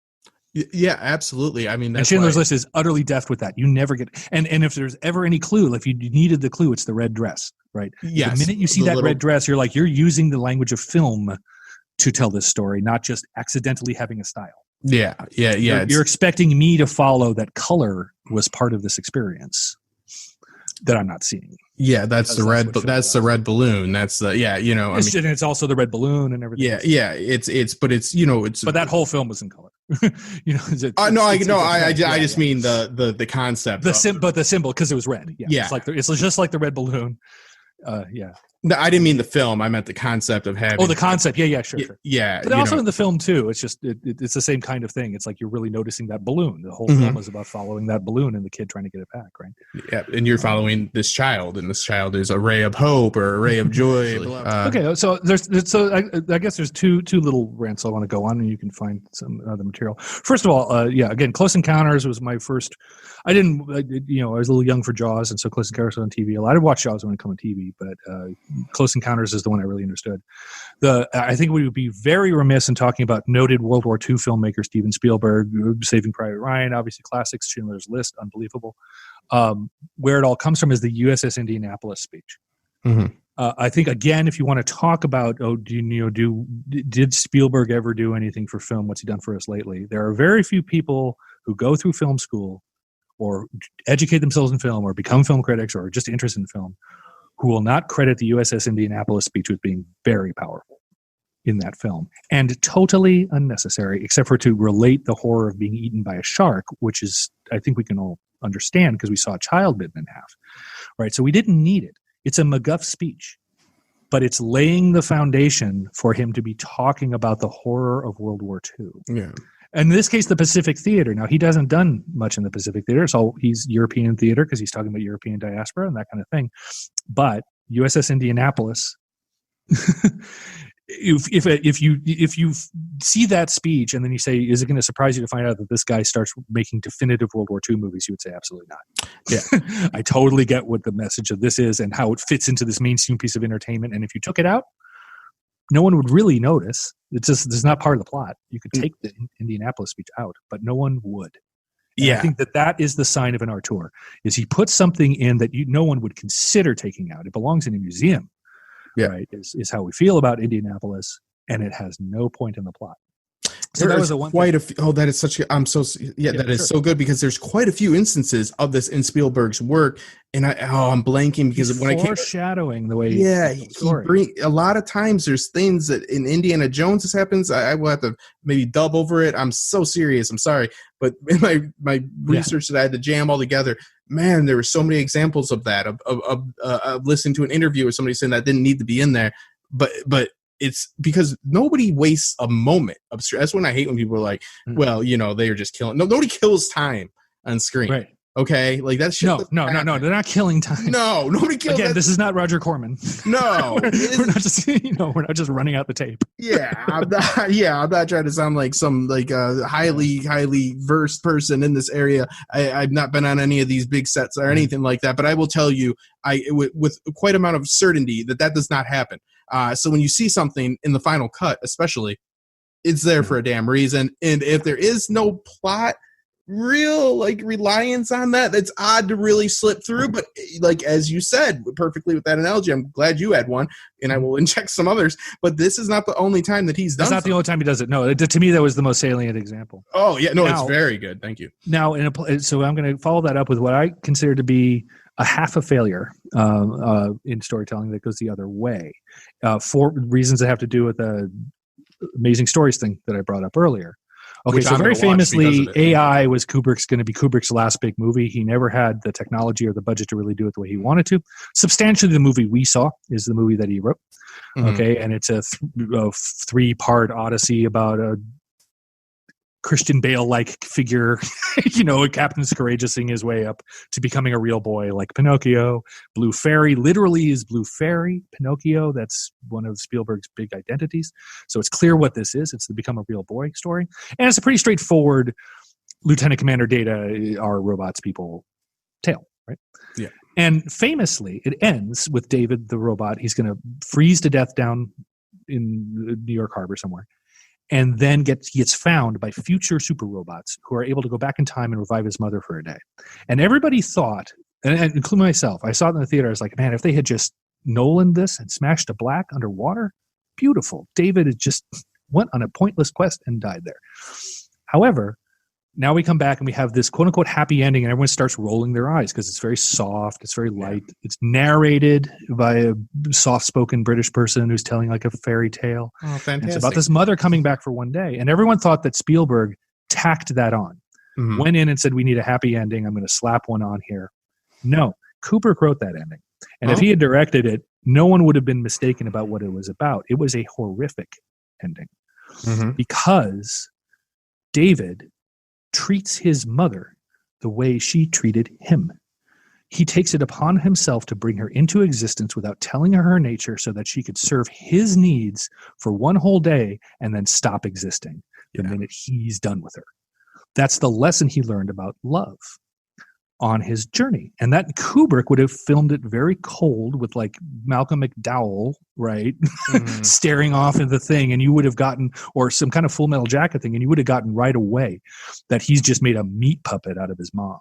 Yeah, absolutely. I mean, and Schindler's List is utterly deft with that. You never get, and if there's ever any clue, if you needed the clue, it's the red dress, right? Yes. The minute you see that red dress, you're using the language of film to tell this story, not just accidentally having a style. Yeah. You're expecting me to follow that color was part of this experience that I'm not seeing. Yeah, that's the red balloon. That's the and it's also the red balloon and everything. Yeah. But that whole film was in color. I just mean the concept. But the symbol, because it was red. Yeah. It's just like the red balloon. No, I didn't mean the film. I meant the concept of having. Oh, the concept. Yeah, sure. Yeah. But also in the film, too, it's just, it's the same kind of thing. It's like you're really noticing that balloon. The whole film is about following that balloon and the kid trying to get it back, right? Yeah, and you're following this child, and this child is a ray of hope or a ray of joy. Okay, so I guess there's two little rants I want to go on, and you can find some other material. First of all, again, Close Encounters was my first. I was a little young for Jaws, and so Close Encounters was on TV a lot. I did watch Jaws when it came on TV, but Close Encounters is the one I really understood. I think we would be very remiss in talking about noted World War II filmmaker Steven Spielberg, Saving Private Ryan, obviously classics, Schindler's List, unbelievable. Where it all comes from is the USS Indianapolis speech. Mm-hmm. I think, again, if you want to talk about, did Spielberg ever do anything for film? What's he done for us lately? There are very few people who go through film school or educate themselves in film or become film critics or are just interested in film who will not credit the USS Indianapolis speech with being very powerful in that film and totally unnecessary, except for to relate the horror of being eaten by a shark, which is, I think we can all understand because we saw a child bitten in half, right? So we didn't need it. It's a MacGuff speech, but it's laying the foundation for him to be talking about the horror of World War II. Yeah. And in this case, the Pacific Theater. Now, he doesn't done much in the Pacific Theater, so he's European theater because he's talking about European diaspora and that kind of thing. But USS Indianapolis, if you see that speech and then you say, is it going to surprise you to find out that this guy starts making definitive World War II movies? You would say, absolutely not. Yeah, I totally get what the message of this is and how it fits into this mainstream piece of entertainment. And if you took it out, no one would really notice. It's not part of the plot. You could take the Indianapolis speech out, but no one would. And I think that is the sign of an auteur, is he puts something in that no one would consider taking out. It belongs in a museum, right? Is how we feel about Indianapolis, and it has no point in the plot. So that was quite a few. Oh, that is such a, I'm so, that is so good, because there's quite a few instances of this in Spielberg's work. And I'm blanking because when I came foreshadowing the way, a lot of times there's things that in Indiana Jones this happens. I will have to maybe dub over it. I'm so serious. I'm sorry, but in my research that I had to jam all together, man, there were so many examples of that. Of listening to an interview with somebody saying that didn't need to be in there, but it's because nobody wastes a moment of stress. That's when I hate when people are like, well, they are just killing. No, nobody kills time on screen. Right. Okay. Like that's shit. No. They're not killing time. No, nobody kills. Again, this is not Roger Corman. No, we're not just, we're not just running out the tape. I'm not trying to sound like some highly versed person in this area. I've not been on any of these big sets or anything like that, but I will tell you, with quite amount of certainty that does not happen. So when you see something in the final cut, especially, it's there for a damn reason. And if there is no plot, real reliance on that, that's odd to really slip through. But as you said perfectly with that analogy, I'm glad you had one, and I will inject some others. But this is not the only time that he's done. It's not the only time he does it. No, to me that was the most salient example. Oh yeah, no, it's very good. Thank you. Now, so I'm going to follow that up with what I consider to be a half a failure in storytelling that goes the other way, for reasons that have to do with the amazing stories thing that I brought up earlier. Okay, so very famously, AI was going to be Kubrick's last big movie. He never had the technology or the budget to really do it the way he wanted to. Substantially, the movie we saw is the movie that he wrote. Okay, and it's a three-part odyssey about a Christian Bale-like figure, a Captain Courageousing his way up to becoming a real boy like Pinocchio. Blue Fairy literally is Blue Fairy. Pinocchio, that's one of Spielberg's big identities. So it's clear what this is. It's the become a real boy story. And it's a pretty straightforward Lieutenant Commander Data are robots people tale, right? Yeah. And famously, it ends with David the robot. He's going to freeze to death down in New York Harbor somewhere, and then gets found by future super robots who are able to go back in time and revive his mother for a day. And everybody thought, and including myself, I saw it in the theater, I was like, man, if they had just Nolan this and smashed to black underwater, beautiful. David had just went on a pointless quest and died there. However, now we come back and we have this quote-unquote happy ending, and everyone starts rolling their eyes because it's very soft, it's very light. It's narrated by a soft-spoken British person who's telling like a fairy tale. Oh, fantastic. And it's about this mother coming back for one day. And everyone thought that Spielberg tacked that on. Went in and said, we need a happy ending. I'm going to slap one on here. No, Kubrick wrote that ending. And if he had directed it, no one would have been mistaken about what it was about. It was a horrific ending because David treats his mother the way she treated him. He takes it upon himself to bring her into existence without telling her nature so that she could serve his needs for one whole day and then stop existing the minute he's done with her. That's the lesson he learned about love on his journey. And that Kubrick would have filmed it very cold with like Malcolm McDowell, right? Staring off into the thing, and you would have gotten, or some kind of Full Metal Jacket thing, and you would have gotten right away that he's just made a meat puppet out of his mom.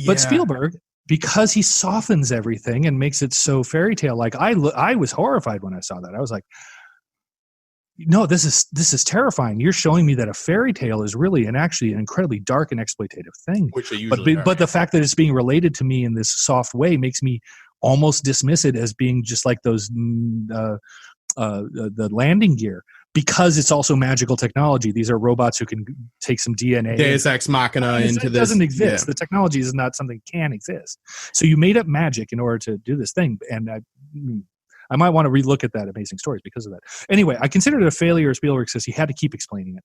But Spielberg, because he softens everything and makes it so fairy tale like, I was horrified when I saw that. I was like, no, this is terrifying. You're showing me that a fairy tale is really actually an incredibly dark and exploitative thing. Which they usually but the fact that it's being related to me in this soft way makes me almost dismiss it as being just like those the landing gear, because it's also magical technology. These are robots who can take some DNA. Deus Ex Machina into this. It doesn't exist. The technology is not something that can exist. So you made up magic in order to do this thing, and I might want to relook at that Amazing Stories because of that. Anyway, I considered it a failure. Spielberg says he had to keep explaining it.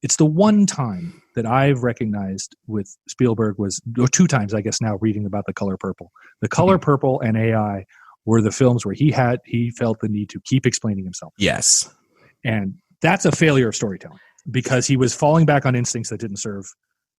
It's the one time that I've recognized with Spielberg or two times, I guess now, reading about The Color Purple. The Color Purple and AI were the films where he felt the need to keep explaining himself. Yes. And that's a failure of storytelling because he was falling back on instincts that didn't serve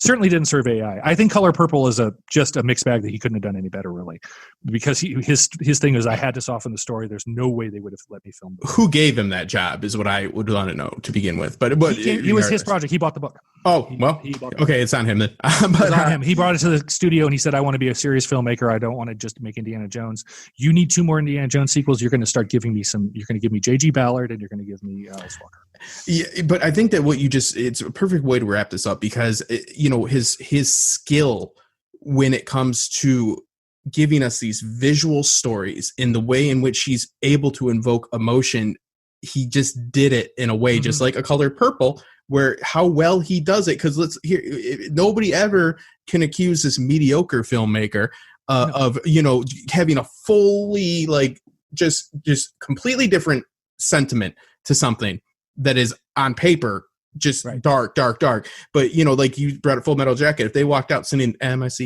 Certainly didn't serve AI. I think Color Purple is just a mixed bag that he couldn't have done any better, really, because his thing is I had to soften the story. There's no way they would have let me film it. Who gave him that job is what I would want to know to begin with. But it was his project. He bought the book. Oh, well, okay, it's on him then. It's on him. He brought it to the studio and he said, I want to be a serious filmmaker. I don't want to just make Indiana Jones. You need 2 more Indiana Jones sequels. You're going to start giving me you're going to give me J.G. Ballard and you're going to give me Alice Walker. Yeah, but I think that it's a perfect way to wrap this up because, his skill when it comes to giving us these visual stories in the way in which he's able to invoke emotion, he just did it in a way just like A Color Purple, where how well he does it. Because nobody ever can accuse this mediocre filmmaker of having a fully just completely different sentiment to something that is on paper just dark. But you brought a Full Metal Jacket. If they walked out singing MICKEYMOUS,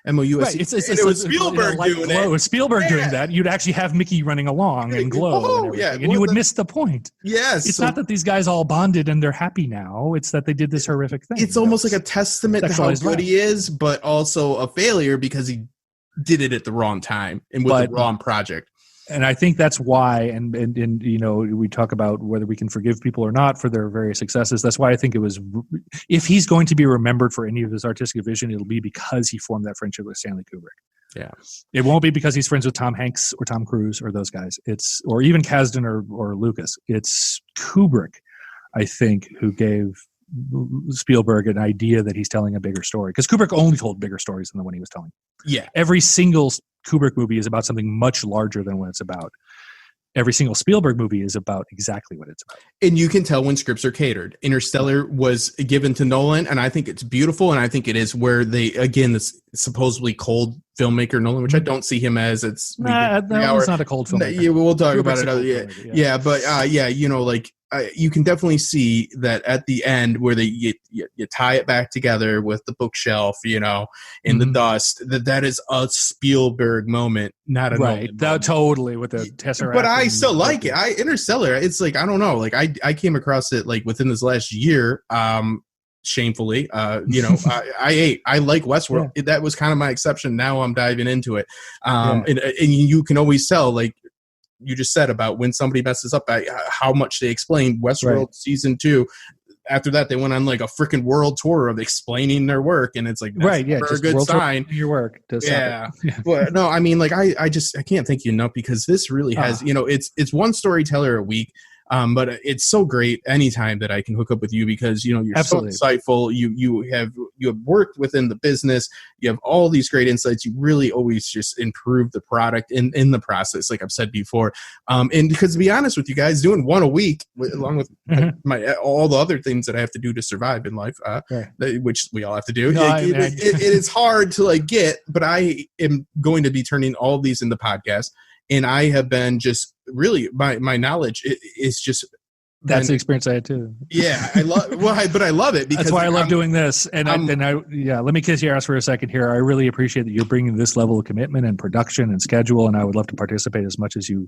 it was Spielberg doing it. It was Spielberg doing that. You'd actually have Mickey running along and Glow, and you would miss the point. Yes, it's not that these guys all bonded and they're happy now. It's that they did this horrific thing. It's almost like a testament to how good he is, but also a failure because he did it at the wrong time and with the wrong project. And I think that's why, and we talk about whether we can forgive people or not for their various successes. That's why I think it was, if he's going to be remembered for any of his artistic vision, it'll be because he formed that friendship with Stanley Kubrick. Yeah, it won't be because he's friends with Tom Hanks or Tom Cruise or those guys. Or even Kasdan or Lucas. It's Kubrick, I think, who gave Spielberg an idea that he's telling a bigger story, because Kubrick only told bigger stories than the one he was telling. Yeah, every single Kubrick movie is about something much larger than what it's about. Every single Spielberg movie is about exactly what it's about. And you can tell when scripts are catered. Interstellar was given to Nolan, and I think it's beautiful, and I think it is where this supposedly cold filmmaker Nolan, which I don't see him as. It's Nolan's not a cold filmmaker. Yeah, we'll talk about it. But you can definitely see that at the end where you tie it back together with the bookshelf, in the dust, that is a Spielberg moment, not a Nolan moment. Totally with the Tesseract. But I still like it. Interstellar, it's I don't know, I came across it within this last year, shamefully. I like Westworld. Yeah. That was kind of my exception. Now I'm diving into it. And you can always tell, you just said about when somebody messes up, how much they explain. Westworld season 2. After that, they went on a freaking world tour of explaining their work, and it's that's a good sign. Your work, But no, I mean, I can't thank you enough, because this really has, it's one storyteller a week. But it's so great anytime that I can hook up with you, because you're Absolutely. so insightful. You have worked within the business. You have all these great insights. You really always just improve the product in the process, like I've said before. And because, to be honest with you guys, doing one a week along with my all the other things that I have to do to survive in life, which we all have to do. It is hard to get, but I am going to be turning all of these into podcasts. And I have been just really, my knowledge is just. That's the experience I had too. Yeah, I love. But I love it because that's why I love doing this. And let me kiss your ass for a second here. I really appreciate that you're bringing this level of commitment and production and schedule, and I would love to participate as much as you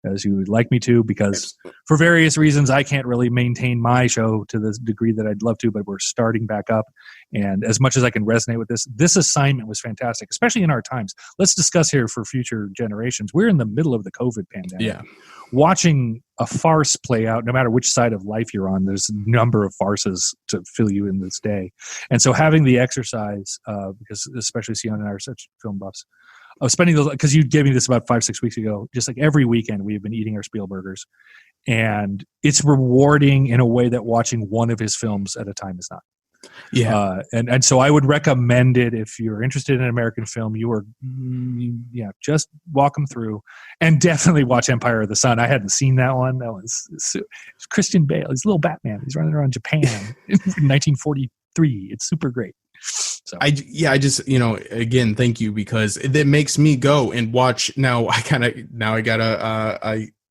would like me to, because for various reasons I can't really maintain my show to the degree that I'd love to, but we're starting back up. And as much as I can resonate with this assignment was fantastic, especially in our times. Let's discuss here for future generations. We're in the middle of the COVID pandemic. Yeah. Watching a farce play out, no matter which side of life you're on, there's a number of farces to fill you in this day. And so having the exercise, because especially Sienna and I are such film buffs, of spending those, because you gave me this about 5-6 weeks ago, just every weekend we've been eating our Spielbergers, and it's rewarding in a way that watching one of his films at a time is not. Yeah. And so I would recommend it if you're interested in American film. Just walk them through, and definitely watch Empire of the Sun. I hadn't seen that one. That was Christian Bale. He's a little Batman. He's running around Japan in 1943. It's super great. So. I just, again, thank you, because it makes me go and watch. Now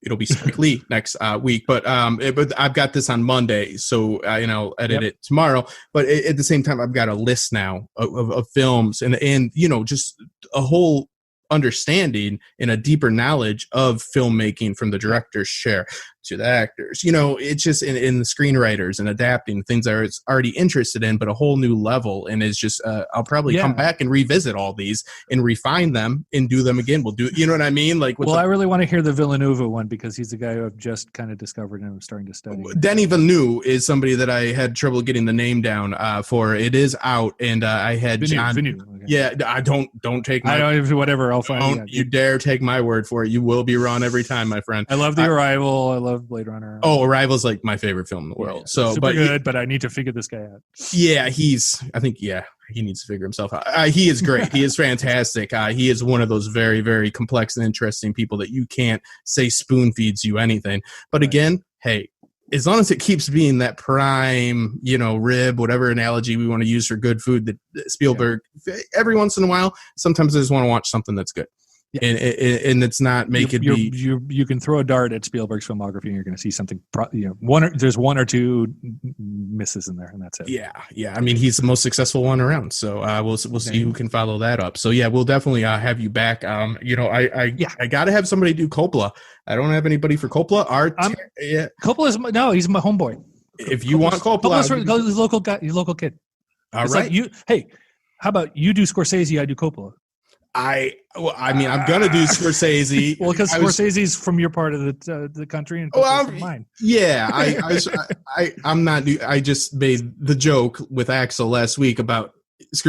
it'll be Spike Lee next week, but I've got this on Monday, so I'll edit it tomorrow. But at the same time, I've got a list now of films and just a whole understanding and a deeper knowledge of filmmaking from the director's chair to the actors. You know, it's just in the screenwriters and adapting things that I was already interested in, but a whole new level. And it's just, I'll probably come back and revisit all these and refine them and do them again. We'll do, you know what I mean? Like, I really want to hear the Villeneuve one because he's the guy who I've just kind of discovered and I'm starting to study. Denis Villeneuve is somebody that I had trouble getting the name down for. It is out, and I had John. Villeneuve. Okay. Yeah, I don't take my. I don't. Whatever. I'll find. Don't you dare take my word for it. You will be wrong every time, my friend. I love The Arrival. I love Blade Runner. Oh, Arrival's like my favorite film in the world. So, super good, but I need to figure this guy out. Yeah, he needs to figure himself out. He is great. He is fantastic. He is one of those very, very complex and interesting people that you can't say spoon feeds you anything. But again, hey, as long as it keeps being that prime, rib, whatever analogy we want to use for good food, that Spielberg, every once in a while, sometimes I just want to watch something that's good. Yeah. And it's not you can throw a dart at Spielberg's filmography and you're going to see something. There's one or two misses in there, and that's it. Yeah. I mean, he's the most successful one around, so we'll see who can follow that up. So yeah, we'll definitely have you back. I got to have somebody do Coppola. I don't have anybody for Coppola. Coppola's he's my homeboy. If you want Coppola, he's local guy, he's local kid. All right. Like how about you do Scorsese? I do Coppola. I'm gonna do Scorsese. Well, because Scorsese's from your part of the country, and from mine. Yeah, I'm not. I just made the joke with Axel last week about.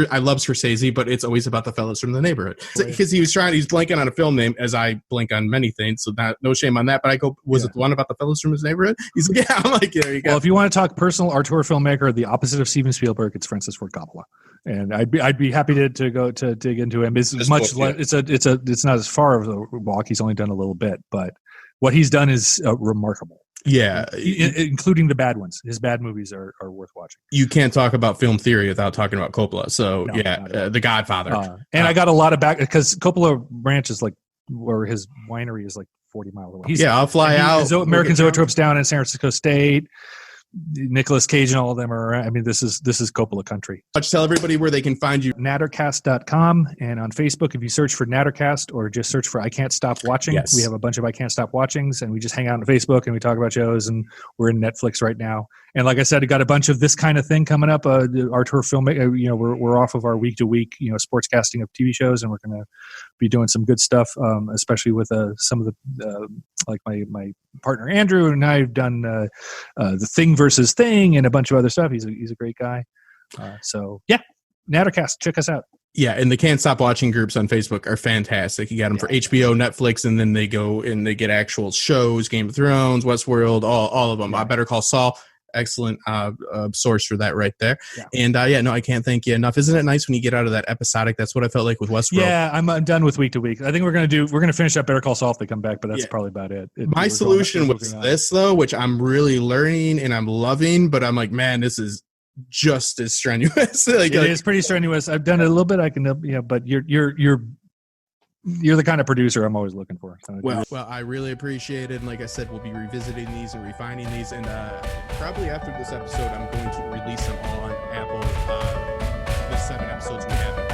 I love Scorsese, but it's always about the fellas from the neighborhood because he's blanking on a film name, as I blank on many things. So no shame on that. But I go, was it the one about the fellas from his neighborhood? He's like, yeah. I'm like, there you go. Well, if you want to talk personal auteur filmmaker, the opposite of Steven Spielberg, it's Francis Ford Coppola. And I'd be happy to go to dig into him. It's not as far of a walk. He's only done a little bit, but what he's done is remarkable. Yeah, including the bad ones. His bad movies are worth watching. You can't talk about film theory without talking about Coppola. So The Godfather. And I got a lot of back because Coppola Ranch is like where his winery is like 40 miles away. I'll fly out. American Zoetrope's down in San Francisco State. Nicolas Cage and all of them are around. I mean, this is Coppola country. Tell everybody where they can find you. Nattercast.com, and on Facebook, if you search for Nattercast or just search for I Can't Stop Watching, we have a bunch of I Can't Stop Watchings, and we just hang out on Facebook and we talk about shows, and we're in Netflix right now. And like I said, I got a bunch of this kind of thing coming up. Our tour film, we're off of our week-to-week, sportscasting of TV shows, and we're going to be doing some good stuff, especially with some of the like my partner Andrew and I have done the Thing versus Thing and a bunch of other stuff. He's a great guy. Nattercast, check us out. Yeah, and the Can't Stop Watching groups on Facebook are fantastic. You got them for HBO, Netflix, and then they go and they get actual shows, Game of Thrones, Westworld, all of them. Better Call Saul. Excellent source for that right there. And I can't thank you enough. Isn't it nice when you get out of that episodic? That's what I felt like with Westworld. Yeah, I'm done with week to week. I think we're gonna finish up Better Call Saul if they come back, but that's probably about it. My solution was this though, which I'm really learning and I'm loving, but I'm like, man, this is just as strenuous. It is pretty strenuous. I've done it a little bit. I can, but you're the kind of producer I'm always looking for. Well, I really appreciate it. And like I said, we'll be revisiting these and refining these. And probably after this episode, I'm going to release them all on Apple. The 7 episodes we have